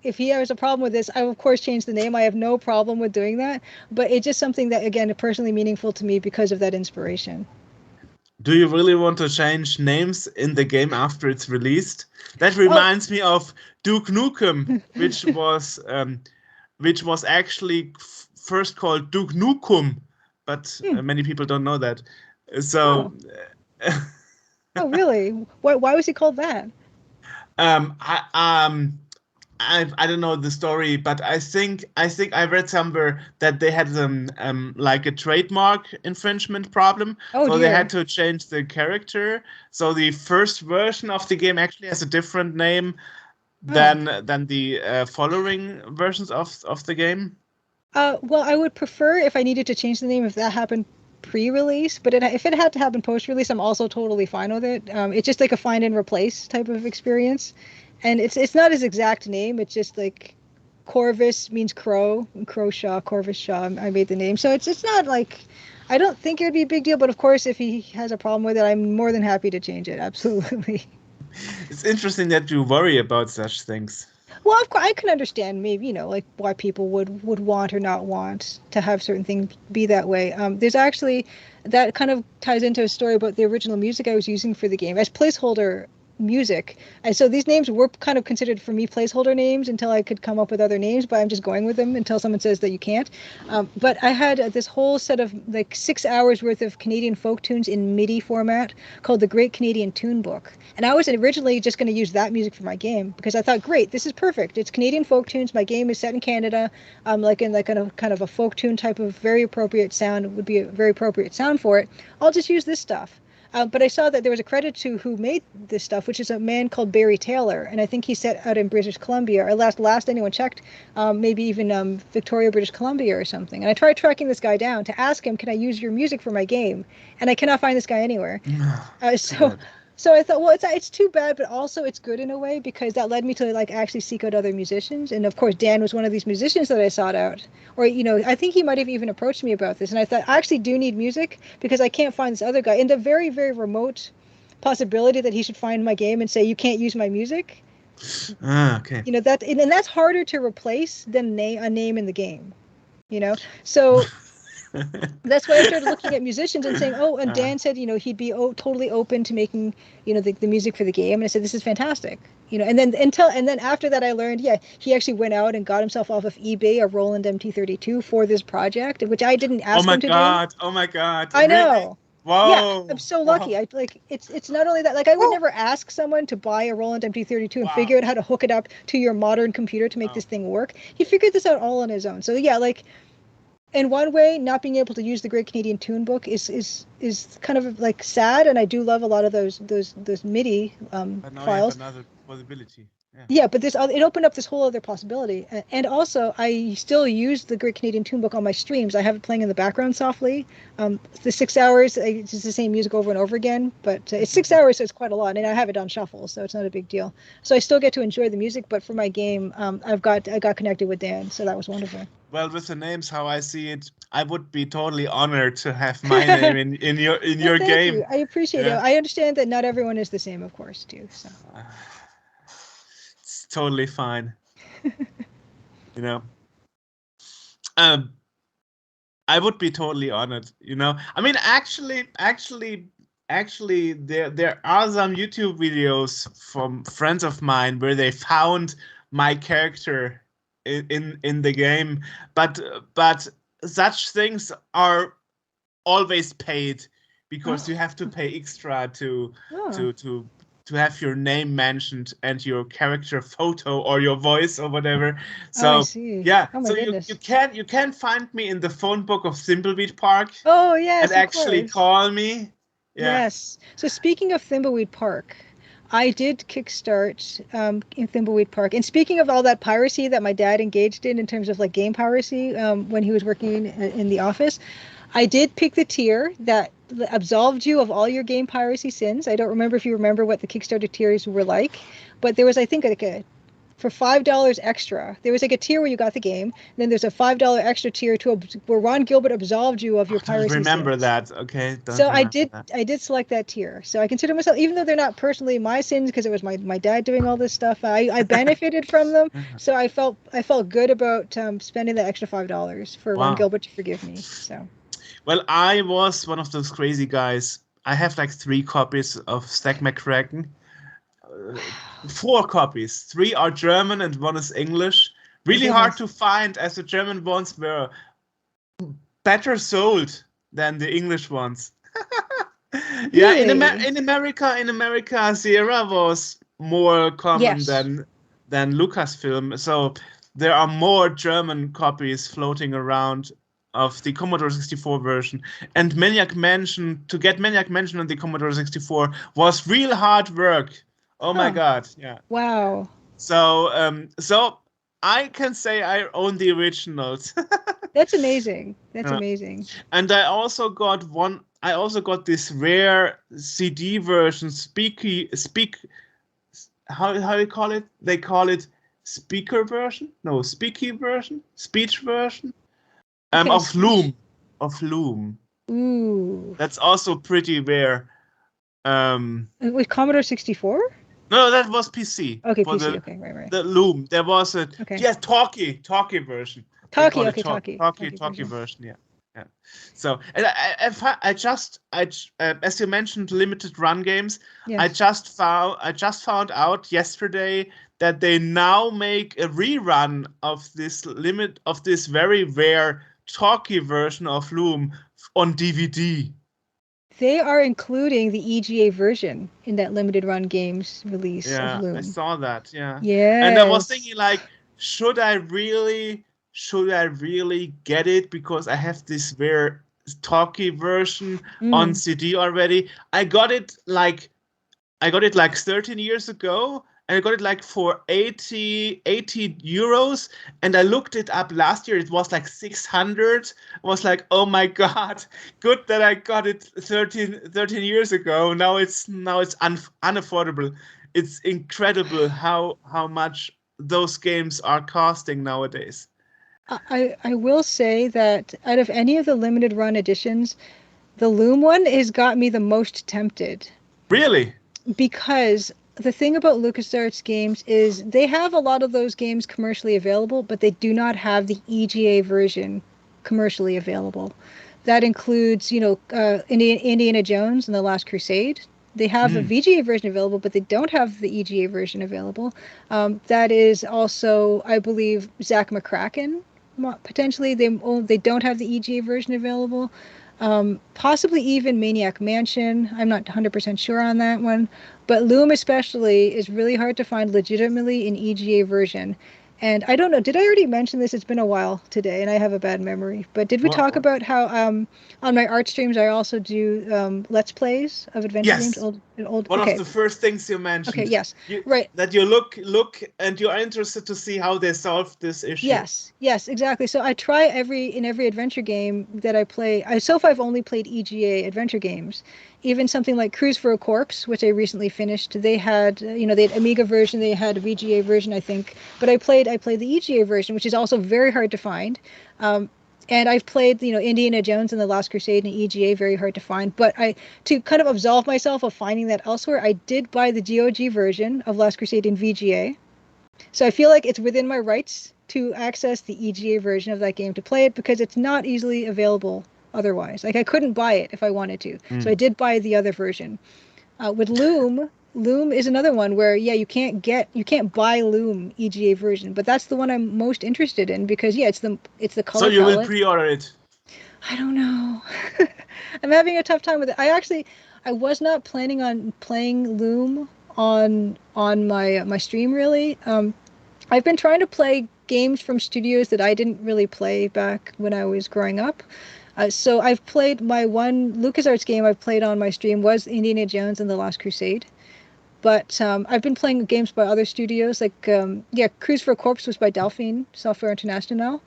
if he has a problem with this, I will of course change the name. I have no problem with doing that, but it's just something that, again, is personally meaningful to me because of that inspiration. Do you really want to change names in the game after it's released? That reminds me of Duke Nukem, which was actually first called Duke Nukem, but many people don't know that. So, oh really? Why was he called that? I don't know the story, but I think I read somewhere that they had like a trademark infringement problem. So they had to change the character. So the first version of the game actually has a different name than the following versions of the game. Well, I would prefer if I needed to change the name if that happened pre-release, but if it had to happen post-release, I'm also totally fine with it. It's just like a find and replace type of experience. And it's not his exact name. It's just like Corvus means crow, and Croshaw, Corvus Shaw. I made the name, so it's not like, I don't think it would be a big deal. But of course, if he has a problem with it, I'm more than happy to change it. Absolutely. It's interesting that you worry about such things. Well, of course, I can understand maybe like why people would want or not want to have certain things be that way. There's actually, that kind of ties into a story about the original music I was using for the game as placeholder music, and so these names were kind of considered for me placeholder names until I could come up with other names, but I'm just going with them until someone says that you can't. But I had this whole set of like 6 hours worth of Canadian folk tunes in MIDI format called the Great Canadian Tune Book, and I was originally just going to use that music for my game because I thought, great, this is perfect, it's Canadian folk tunes, my game is set in Canada, like in like kind of a folk tune type of very appropriate sound, would be a very appropriate sound for it. I'll just use this stuff. But I saw that there was a credit to who made this stuff, which is a man called Barry Taylor, and I think he's set out in British Columbia, or last anyone checked, maybe even Victoria, British Columbia or something. And I tried tracking this guy down to ask him, can I use your music for my game? And I cannot find this guy anywhere. So I thought, well, it's too bad, but also it's good in a way because that led me to like actually seek out other musicians. And of course, Dan was one of these musicians that I sought out. Or, I think he might have even approached me about this. And I thought, I actually do need music because I can't find this other guy. In the very, very remote possibility that he should find my game and say, you can't use my music. Okay. And that's harder to replace than a name in the game. So... That's why I started looking at musicians and saying, and Dan said, he'd be totally open to making, the music for the game. And I said, this is fantastic, and then after that, I learned, he actually went out and got himself off of eBay a Roland MT32 for this project, which I didn't ask him to do. Oh my God. I know. Really? Whoa. Yeah, I'm so lucky. Wow. It's not only that, like I would never ask someone to buy a Roland MT32 and figure out how to hook it up to your modern computer to make this thing work. He figured this out all on his own. So in one way, not being able to use the Great Canadian Tune Book is kind of like sad, and I do love a lot of those MIDI But now files. you have another possibility. Yeah, but it opened up this whole other possibility. And also, I still use the Great Canadian Tune Book on my streams. I have it playing in the background softly. The 6 hours, it's just the same music over and over again, but it's 6 hours, so it's quite a lot. And I have it on shuffle, so it's not a big deal. So I still get to enjoy the music, but for my game, I got connected with Dan, so that was wonderful. Well, with the names, how I see it, I would be totally honored to have my name in your Well, thank game. you. I appreciate it. I understand that not everyone is the same, of course, too. So. It's totally fine. I would be totally honored. I mean, actually, there are some YouTube videos from friends of mine where they found my character in the game, but such things are always paid because you have to pay extra to have your name mentioned and your character photo or your voice or whatever. So I see. yeah, Oh my so goodness. you can find me in the phone book of Thimbleweed Park. Oh yes, and actually course. call me. Yeah. Yes. So speaking of Thimbleweed Park, I did kickstart in Thimbleweed Park. And speaking of all that piracy that my dad engaged in terms of like game piracy when he was working in the office, I did pick the tier that absolved you of all your game piracy sins. I don't remember if you remember what the Kickstarter tiers were like, but there was, I think, for $5 extra, there was like a tier where you got the game, and then there's a $5 extra tier where Ron Gilbert absolved you of your piracy Remember sins. that, okay? I did select that tier. So I consider myself, even though they're not personally my sins because it was my dad doing all this stuff, I benefited from them. So I felt good about spending the extra $5 for Ron Gilbert to forgive me. So. Well, I was one of those crazy guys. I have like 3 copies of Stack McCracken. 4 copies. 3 are German and 1 is English. Really hard to find, as the German ones were better sold than the English ones. Yeah, really? in America, Sierra was more common than Lucasfilm. So there are more German copies floating around of the Commodore 64 version, and Maniac Mansion, to get Maniac Mansion on the Commodore 64 was real hard work. Oh my god, yeah. Wow. So I can say I own the originals. That's amazing. That's amazing. And I also got this rare CD version, how you call it? They call it speaker version? No, speaky version? Speech version? Of Loom. Ooh. That's also pretty rare. With Commodore 64? No, that was PC. Okay, PC. Okay, right. The Loom. There was a talkie version. Talkie version. Yeah. So, and I just as you mentioned, limited run games. Yes. I just found out yesterday that they now make a rerun of this very rare talkie version of Loom on DVD. They are including the EGA version in that limited run games release of Loom. I saw that. Yeah. Yeah. And I was thinking, like, should I really get it because I have this rare talkie version on CD already? I got it like 13 years ago, and I got it like for 80 euros, and I looked it up last year. It was like 600. I was like, oh my god, good that I got it 13 years ago. Now it's unaffordable. It's incredible how much those games are costing nowadays. I will say that out of any of the limited run editions, the Loom one has got me the most tempted. Really? Because the thing about LucasArts games is they have a lot of those games commercially available, but they do not have the EGA version commercially available. That includes, Indiana Jones and the Last Crusade. They have a VGA version available, but they don't have the EGA version available. That is also, I believe, Zach McCracken. Potentially, they don't have the EGA version available. Possibly even Maniac Mansion. I'm not 100% sure on that one. But Loom especially is really hard to find legitimately in EGA version. And I don't know, did I already mention this? It's been a while today, and I have a bad memory. But did we talk about how on my art streams I also do Let's Plays of adventure games? One of the first things you mentioned. Okay, yes, right. That you look and you are interested to see how they solve this issue. Yes, exactly. So I try in every adventure game that I play. So far I've only played EGA adventure games. Even something like Cruise for a Corpse, which I recently finished, they had, they had Amiga version, they had a VGA version, I think. But I played the EGA version, which is also very hard to find. And I've played, Indiana Jones and the Last Crusade and EGA, very hard to find. But to kind of absolve myself of finding that elsewhere, I did buy the GOG version of Last Crusade in VGA. So I feel like it's within my rights to access the EGA version of that game to play it, because it's not easily available otherwise. Like I couldn't buy it if I wanted to. So I did buy the other version. With Loom is another one where you can't buy Loom EGA version, but that's the one I'm most interested in because it's the color. So you will pre-order it? I don't know. I'm having a tough time with it. I was not planning on playing Loom on my stream really. I've been trying to play games from studios that I didn't really play back when I was growing up. So I've played my one LucasArts game I've played on my stream was Indiana Jones and the Last Crusade. But I've been playing games by other studios, like, Cruise for a Corpse was by Delphine Software International,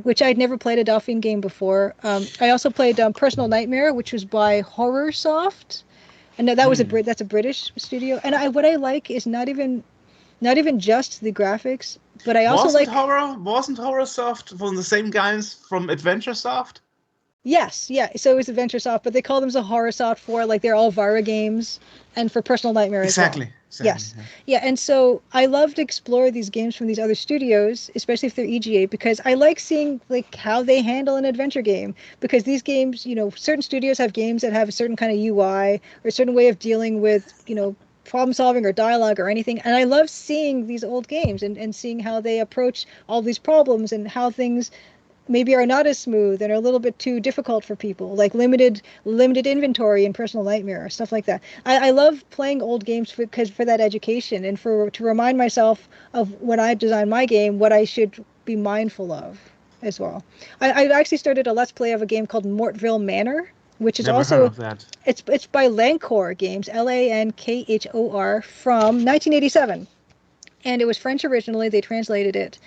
which I'd never played a Delphine game before. I also played Personal Nightmare, which was by Horrorsoft. And that was that's a British studio. And what I like is not even just the graphics, but I also wasn't Horrorsoft from the same guys from AdventureSoft? Yes, yeah. So it was AdventureSoft, but they call them a Horrorsoft for they're all Vara games, and for Personal Nightmare as well. Exactly. Yes. Yeah, and so I love to explore these games from these other studios, especially if they're EGA, because I like seeing how they handle an adventure game. Because these games, certain studios have games that have a certain kind of UI or a certain way of dealing with, problem solving or dialogue or anything. And I love seeing these old games and seeing how they approach all these problems and how things maybe are not as smooth and are a little bit too difficult for people, like limited inventory in Personal Nightmare, stuff like that. I love playing old games for that education and to remind myself of when I design my game what I should be mindful of as well. I've actually started a Let's Play of a game called Mortville Manor, which is Never also heard of that. It's by Lankhor Games, Lankhor, from 1987, and it was French originally. They translated it.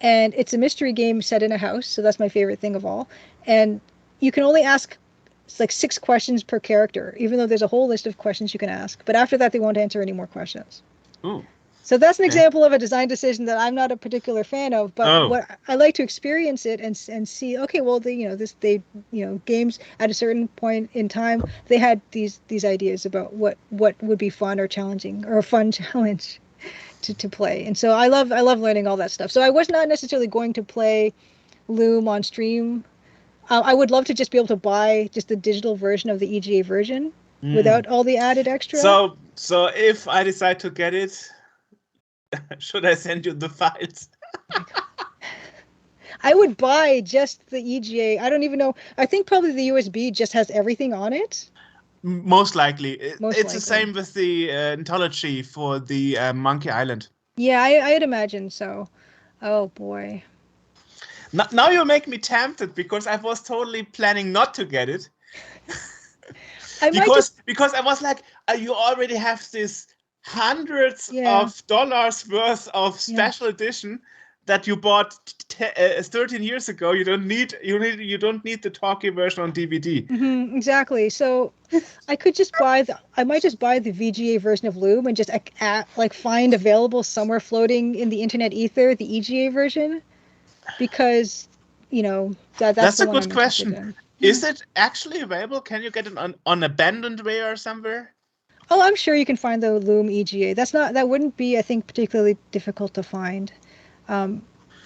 And it's a mystery game set in a house, so that's my favorite thing of all. And you can only ask 6 questions per character, even though there's a whole list of questions you can ask. But after that, they won't answer any more questions. Ooh. So that's an example of a design decision that I'm not a particular fan of. But what I like to experience it and see. Okay, well, games at a certain point in time, they had these ideas about what would be fun or challenging or a fun challenge to play. And so I love learning all that stuff. So I was not necessarily going to play Loom on stream. I would love to just be able to buy just the digital version of the EGA version without all the added extra. So if I decide to get it, should I send you the files? I would buy just the EGA. I don't even know. I think probably the USB just has everything on it. Most likely. It's the same with the anthology for the Monkey Island. Yeah, I'd imagine so. Oh, boy. Now you make me tempted because I was totally planning not to get it. Because I was like, you already have this hundreds of dollars worth of special edition that you bought 13 years ago. You don't need the talkie version on DVD. Mm-hmm, exactly. So I could just I might just buy the VGA version of Loom and just find available somewhere floating in the internet ether the EGA version, because that's a good question. Is it actually available? Can you get it on Abandonware or somewhere? Oh, I'm sure you can find the Loom EGA. That wouldn't be, I think, particularly difficult to find.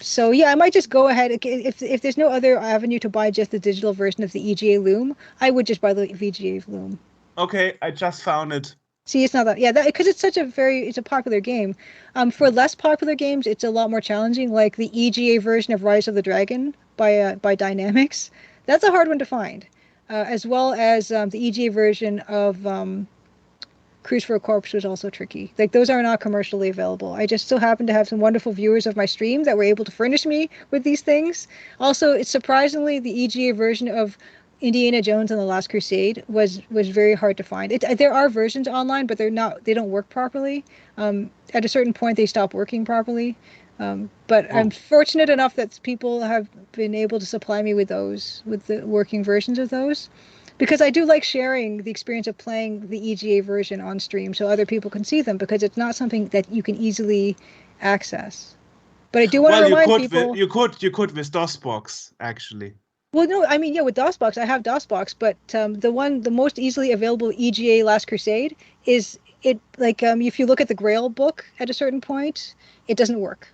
So yeah, I might just go ahead. If there's no other avenue to buy just the digital version of the EGA Loom, I would just buy the VGA Loom. Okay, I just found it. See, it's not that. Yeah, because it's it's a popular game. For less popular games, it's a lot more challenging. Like the EGA version of Rise of the Dragon by Dynamics. That's a hard one to find, as well as the EGA version of Cruise for a Corpse was also tricky. Like those are not commercially available. I just so happen to have some wonderful viewers of my stream that were able to furnish me with these things. Also, it's surprisingly the EGA version of Indiana Jones and the Last Crusade was very hard to find. There are versions online, but they don't work properly. At a certain point, they stop working properly. But I'm fortunate enough that people have been able to supply me with the working versions of those, because I do like sharing the experience of playing the EGA version on stream so other people can see them, because it's not something that you can easily access. But I do want to remind people. You could with DOSBox actually. Well, no, I mean, yeah, with DOSBox, I have DOSBox, but the most easily available EGA Last Crusade is if you look at the Grail book at a certain point, it doesn't work.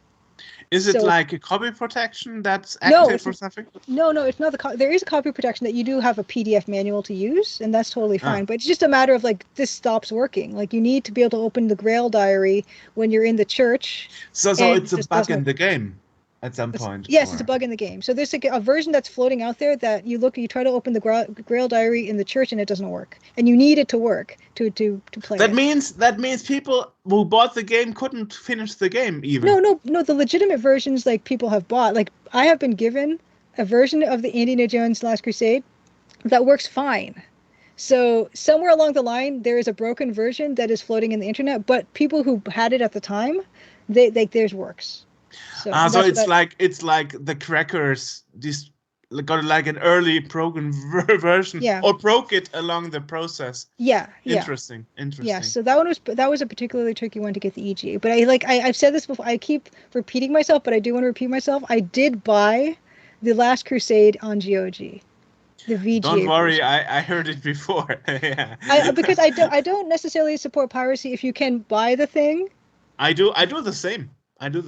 Is it like a copy protection that's active or something? No, it's not there is a copy protection that you do have a PDF manual to use, and that's totally fine. But it's just a matter of like this stops working. Like you need to be able to open the Grail diary when you're in the church. So it's a bug in the game at some point. Yes, it's a bug in the game. So there's a version that's floating out there that you try to open the Grail diary in the church and it doesn't work, and you need it to work to play. That means people who bought the game couldn't finish the game even. No. The legitimate versions like people have bought. Like I have been given a version of the Indiana Jones Last Crusade that works fine. So somewhere along the line there is a broken version that is floating in the internet, but people who had it at the time, theirs works. So it's like the crackers got like an early broken version, or broke it along the process. Yeah. Interesting. Yeah. So that was a particularly tricky one to get the EGA. But I've said this before. I keep repeating myself, but I do want to repeat myself. I did buy the Last Crusade on GOG. The VGA. Don't worry, I heard it before. Yeah. Because I don't necessarily support piracy if you can buy the thing. I do the same.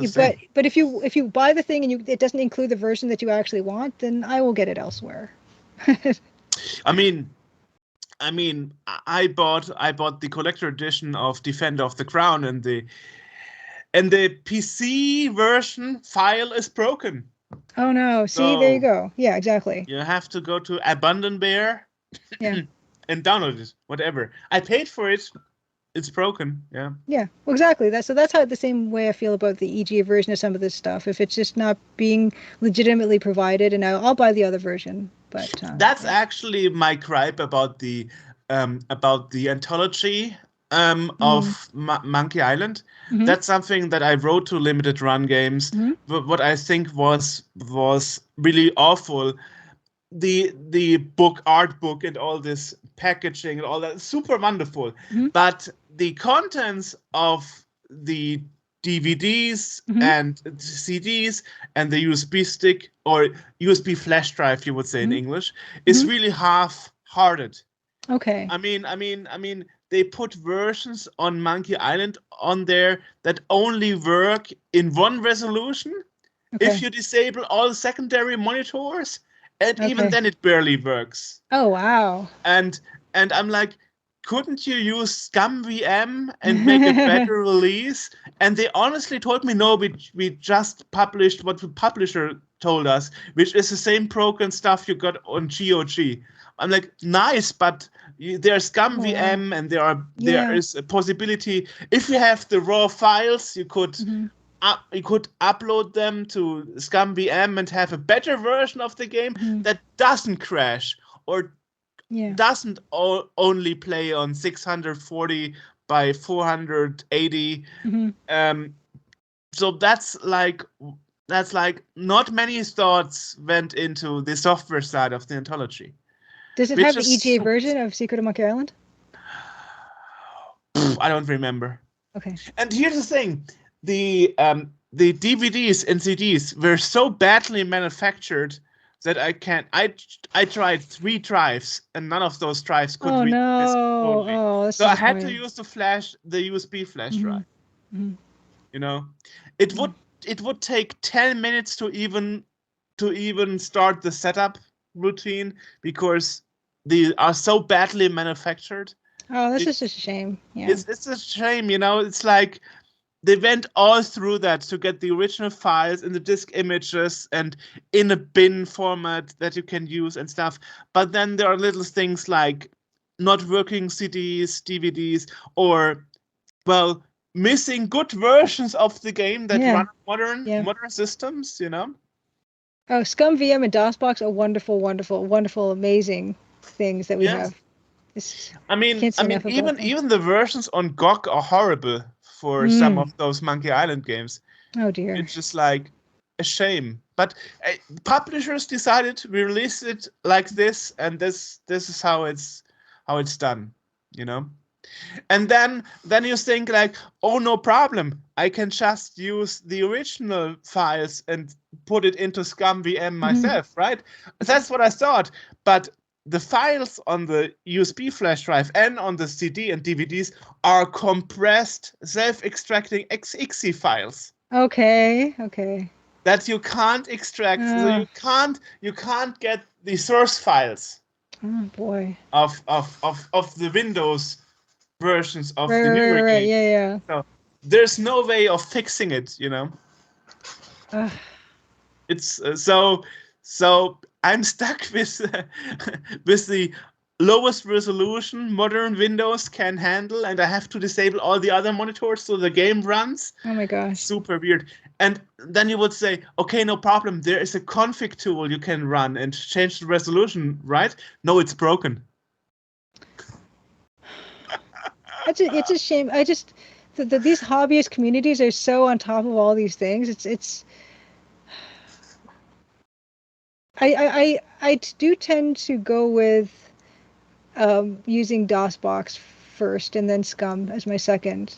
Same. But if you buy the thing and it doesn't include the version that you actually want, then I will get it elsewhere. I mean, I bought the collector edition of Defender of the Crown, and the PC version file is broken. Oh no! See, there you go. Yeah, exactly. You have to go to Abandon Bear, and download it. Whatever. I paid for it. It's broken. Yeah. Yeah. Well, exactly. That's how the same way I feel about the EGA version of some of this stuff. If it's just not being legitimately provided, and I'll buy the other version. But that's actually my gripe about the anthology of Monkey Island. Mm-hmm. That's something that I wrote to Limited Run Games. Mm-hmm. But what I think was really awful. The art book and all this packaging and all that, super wonderful. Mm-hmm. But the contents of the DVDs and CDs and the USB stick, or USB flash drive, you would say in English, is really half-hearted. Okay. I mean, they put versions on Monkey Island on there that only work in one resolution. Okay. If you disable all secondary monitors, and even then it barely works. Oh wow. And I'm like, couldn't you use ScumVM and make a better release? And they honestly told me, no, we just published what the publisher told us, which is the same broken stuff you got on GOG. I'm like, nice, but there's ScumVM and there is a possibility, if you have the raw files, you could upload them to ScumVM and have a better version of the game that doesn't crash or doesn't only play on 640 by 480. So that's like not many thoughts went into the software side of the anthology. Does it have the EGA version of Secret of Monkey Island? I don't remember. Okay. And here's the thing. The DVDs and CDs were so badly manufactured that I tried 3 drives and none of those drives could read this only. So I had to use the USB flash drive. You know, it would take 10 minutes to even start the setup routine because they are so badly manufactured. Oh, that's just a shame. Yeah, it's a shame. You know, it's like they went all through that to get the original files in the disk images and in a bin format that you can use and stuff. But then there are little things like not working CDs, DVDs, or well, missing good versions of the game that run modern systems, you know. Oh, Scum VM and DOSBox are wonderful, wonderful, wonderful, amazing things that we have. Even the versions on GOG are horrible for some of those Monkey Island games. Oh dear. It's just like a shame. But publishers decided we release it like this, and this is how it's done, you know. And then you think like, oh, no problem, I can just use the original files and put it into Scum VM myself, right? That's what I thought. But the files on the USB flash drive and on the CD and DVDs are compressed, self-extracting .exe files. Okay. That you can't extract. So you can't get the source files. Oh boy. Of the Windows versions of the newer game. Yeah. So there's no way of fixing it, you know. It's so I'm stuck with the lowest resolution modern Windows can handle, and I have to disable all the other monitors so the game runs. Oh my gosh. Super weird. And then you would say, okay, no problem. There is a config tool you can run and change the resolution, right? No, it's broken. It's a shame. These hobbyist communities are so on top of all these things. I do tend to go with using DOSBox first and then Scum as my second.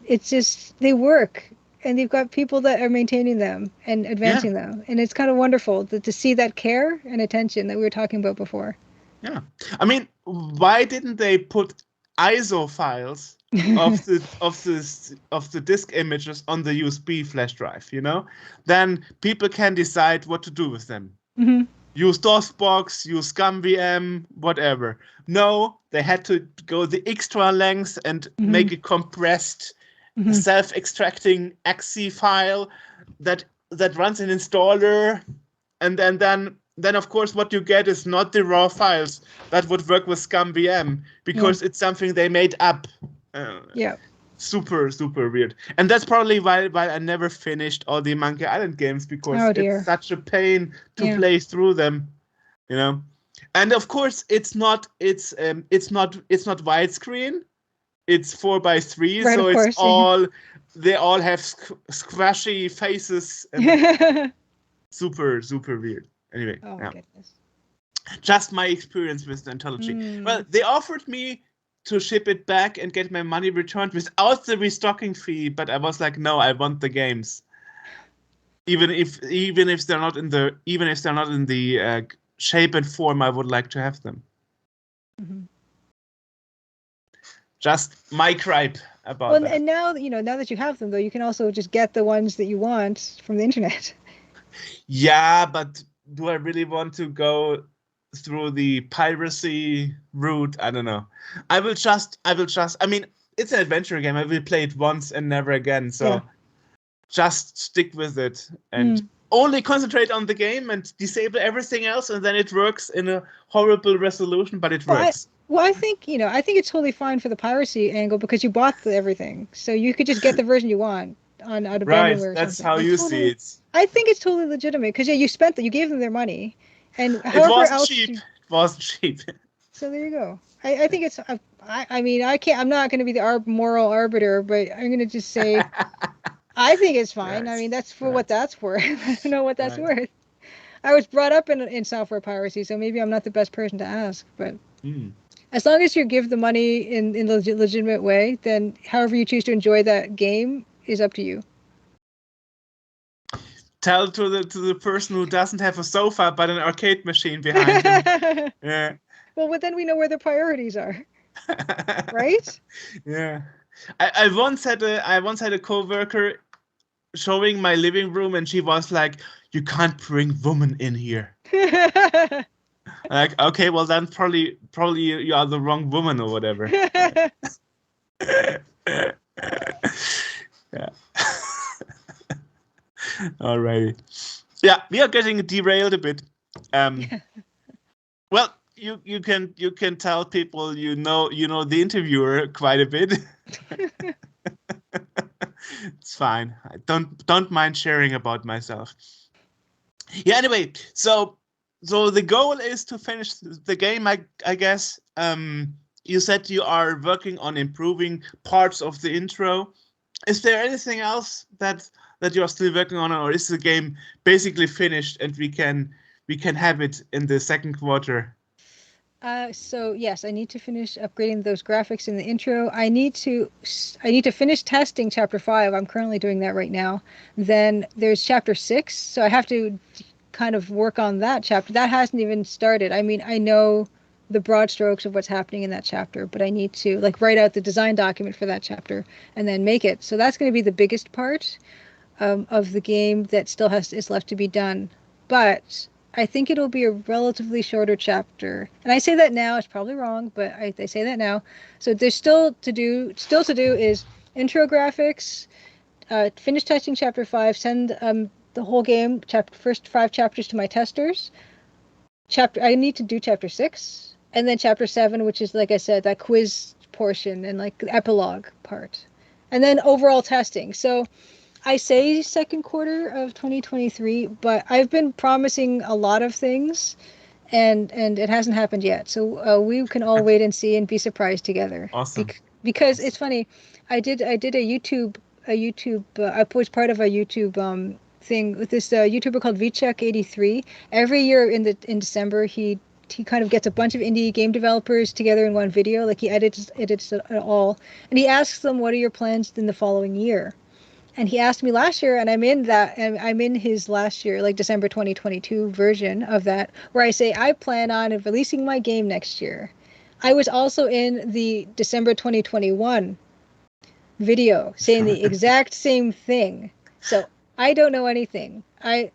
It's just they work, and they've got people that are maintaining them and advancing them, and it's kind of wonderful to see that care and attention that we were talking about before. Yeah, I mean, why didn't they put ISO files of the disk images on the USB flash drive, you know? Then people can decide what to do with them. Use DOSBox, use Scum VM, whatever. No, they had to go the extra length and make a compressed, self-extracting .exe file that runs an installer, and then of course what you get is not the raw files that would work with Scum VM, because it's something they made up. Super weird. And that's probably why I never finished all the Monkey Island games, because it's such a pain to play through them, you know. And of course it's not widescreen, it's 4:3, right, so it's course, all they all have squashy faces and super weird. Anyway, oh my goodness. Just my experience with the anthology. Well, they offered me to ship it back and get my money returned without the restocking fee, but I was like, no, I want the games, even if they're not in the shape and form I would like to have them. Just my gripe about that. And now that you have them, though, you can also just get the ones that you want from the internet. Yeah, but do I really want to go through the piracy route? I don't know. I will just I mean, it's an adventure game. I will play it once and never again. So just stick with it and only concentrate on the game and disable everything else, and then it works in a horrible resolution, but it works. I think it's totally fine for the piracy angle, because you bought everything, so you could just get the version you want out of Abandonware. Right, that's how you see it. I think it's totally legitimate, because you gave them their money, and it wasn't cheap. It wasn't cheap. So there you go. I think it's. I mean, I'm not going to be the moral arbiter, but I'm going to just say, I think it's fine. Right. I mean, that's for what that's worth. I don't know what that's worth. I was brought up in software piracy, so maybe I'm not the best person to ask. But as long as you give the money in a legitimate way, then however you choose to enjoy that game is up to you. Tell to the person who doesn't have a sofa but an arcade machine behind him. Yeah. Well, then we know where the priorities are, right? Yeah. I once had a coworker showing my living room, and she was like, "You can't bring women in here." Like, okay, well then probably you are the wrong woman or whatever. Yeah. Alrighty. Yeah, we are getting derailed a bit. Well, you can tell people you know the interviewer quite a bit. It's fine. I don't mind sharing about myself. Yeah. Anyway, so the goal is to finish the game. I guess. You said you are working on improving parts of the intro. Is there anything else that you are still working on, or is the game basically finished and we can have it in the second quarter? So yes, I need to finish upgrading those graphics in the intro. I need to finish testing chapter 5. I'm currently doing that right now. Then there's chapter 6, so I have to kind of work on that chapter. That hasn't even started. I mean, I know the broad strokes of what's happening in that chapter, but I need to like write out the design document for that chapter and then make it. So that's going to be the biggest part of the game that still is left to be done. But I think it'll be a relatively shorter chapter. And I say that now, it's probably wrong, but I say that now. So there's still to do is intro graphics, finish testing chapter 5, send the whole game, first 5 chapters to my testers. I need to do chapter 6, and then chapter 7, which is, like I said, that quiz portion and like the epilogue part. And then overall testing. So I say second quarter of 2023, but I've been promising a lot of things, and it hasn't happened yet. So we can all wait and see and be surprised together. Awesome. Because it's funny, I did a YouTube. I was part of a YouTube thing with this YouTuber called Vichek83. Every year in December, he kind of gets a bunch of indie game developers together in one video. Like he edits it all, and he asks them, "What are your plans in the following year?" And he asked me last year, and I'm in his last year, like December 2022 version of that, where I say I plan on releasing my game next year. I was also in the December 2021 video saying the exact same thing. So I don't know anything. I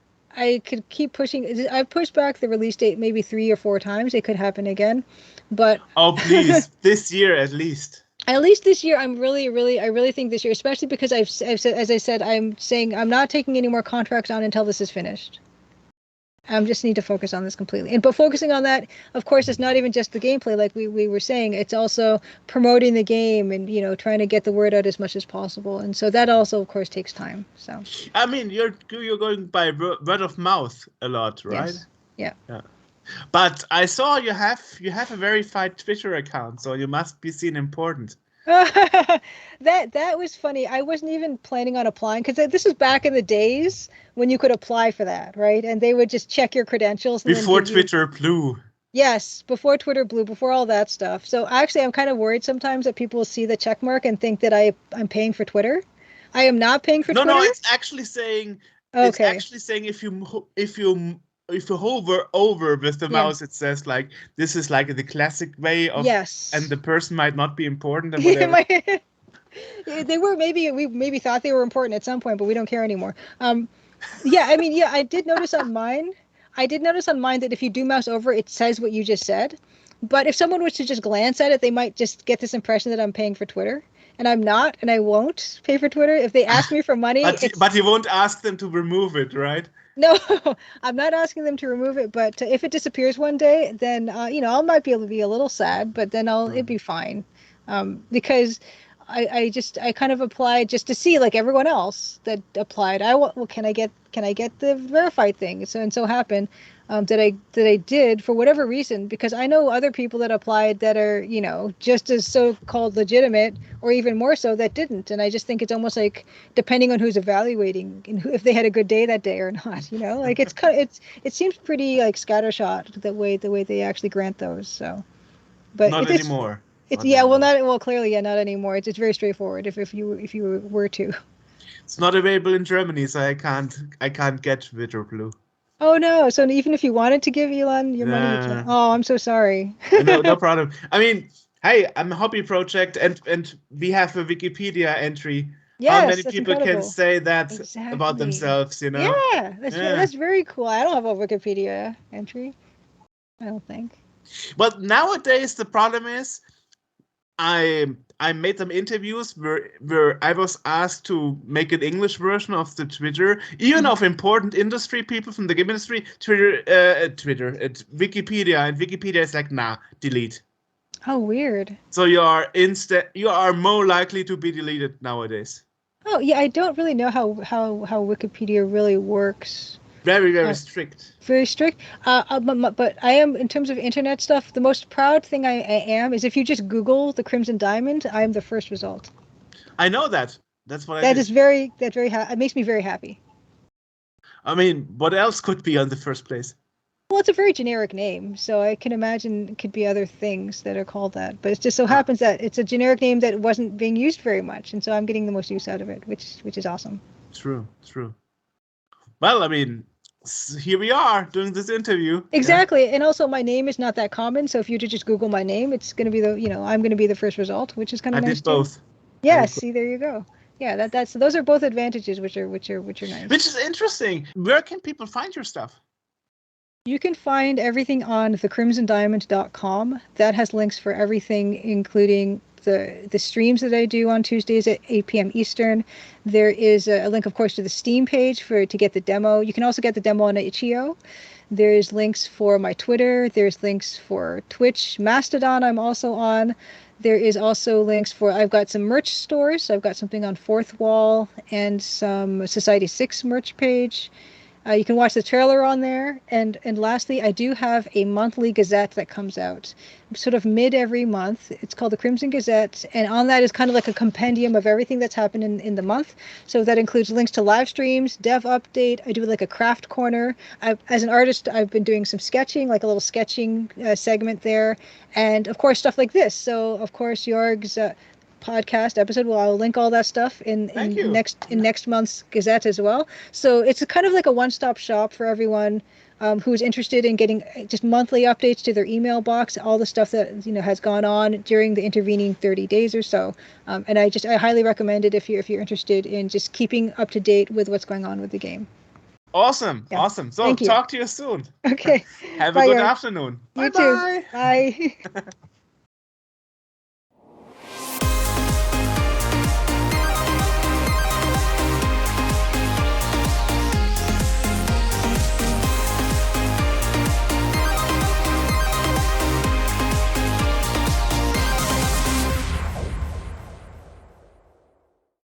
could keep pushing. I've pushed back the release date maybe 3 or 4 times. It could happen again, but oh please, this year at least. At least this year, I really think this year, especially because I've said, as I said, I'm saying I'm not taking any more contracts on until this is finished. I just need to focus on this completely. But focusing on that, of course, it's not even just the gameplay, like we were saying. It's also promoting the game and trying to get the word out as much as possible. And so that also, of course, takes time. So I mean, you're going by word of mouth a lot, right? Yes. Yeah. But I saw you have a verified Twitter account, so you must be seen important. That was funny. I wasn't even planning on applying because this was back in the days when you could apply for that, right? And they would just check your credentials. And before Twitter Blue. Yes, before Twitter Blue, before all that stuff. So actually, I'm kind of worried sometimes that people see the check mark and think that I'm paying for Twitter. I am not paying for Twitter. No, it's actually saying. Okay. It's actually saying if you hover over with the mouse, it says like this is like the classic way of. Yes. And the person might not be important and whatever. They were we maybe thought they were important at some point, but we don't care anymore. I did notice on mine. That if you do mouse over, it says what you just said. But if someone was to just glance at it, they might just get this impression that I'm paying for Twitter. And I'm not, and I won't pay for Twitter. If they ask me for money... but you won't ask them to remove it, right? No, I'm not asking them to remove it, but if it disappears one day, then, I might be able to be a little sad, but then it'd be fine. Because I kind of applied just to see, like everyone else that applied. Can I get the verified thing? So happened that I did for whatever reason, because I know other people that applied that are, just as so-called legitimate or even more so that didn't. And I just think it's almost like depending on who's evaluating and if they had a good day that day or not, like it seems pretty like scattershot the way they actually grant those. So, but not anymore. Clearly, not anymore. It's very straightforward. If you were to. It's not available in Germany, so I can't get Twitter Blue. Oh no! So even if you wanted to give Elon your money, you can't. Oh, I'm so sorry. No problem. I mean, hey, I'm a hobby project, and we have a Wikipedia entry. Yes, how many people incredible. can say that about themselves? Yeah, that's very cool. I don't have a Wikipedia entry. I don't think. Well, nowadays the problem is I made some interviews where I was asked to make an English version of the Twitter, even of important industry people from the game industry. Wikipedia, and Wikipedia is like, nah, delete. Oh, weird. So you are more likely to be deleted nowadays. Oh, yeah, I don't really know how Wikipedia really works. Very, very strict. Very strict. But I am, in terms of internet stuff, the most proud thing I am is if you just Google the Crimson Diamond, I am the first result. I know that. That's what I That did. is very, it makes me very happy. I mean, what else could be on the first place? Well, it's a very generic name, so I can imagine it could be other things that are called that. But it just so happens that it's a generic name that wasn't being used very much, and so I'm getting the most use out of it, which is awesome. True. Well, I mean, here we are doing this interview. Exactly, and also my name is not that common, so if you just Google my name, it's going to be I'm going to be the first result, which is kind of nice. I did both. Too. Yeah, see, there you go. Yeah, those are both advantages, which are nice. Which is interesting. Where can people find your stuff? You can find everything on thecrimsondiamond.com. That has links for everything, including the streams that I do on Tuesdays at 8 p.m. Eastern. There is a link, of course, to the Steam page to get the demo. You can also get the demo on itch.io. There's links for my Twitter. There's links for Twitch. Mastodon I'm also on. There is also links for, I've got some merch stores. I've got something on Fourth Wall and some Society 6 merch page. You can watch the trailer on there. And lastly, I do have a monthly Gazette that comes out sort of mid every month. It's called the Crimson Gazette. And on that is kind of like a compendium of everything that's happened in the month. So that includes links to live streams, dev update. I do like a craft corner. As an artist, I've been doing some sketching, like a little sketching segment there. And of course, stuff like this. So of course, Jorg's podcast episode. Well, I'll link all that stuff in next month's Gazette as well. So it's kind of like a one-stop shop for everyone who's interested in getting just monthly updates to their email box, all the stuff that has gone on during the intervening 30 days or so. And I highly recommend it if you're interested in just keeping up to date with what's going on with the game. Awesome. Yeah. Awesome. So talk to you soon. Okay. Have a good afternoon. You too. Bye.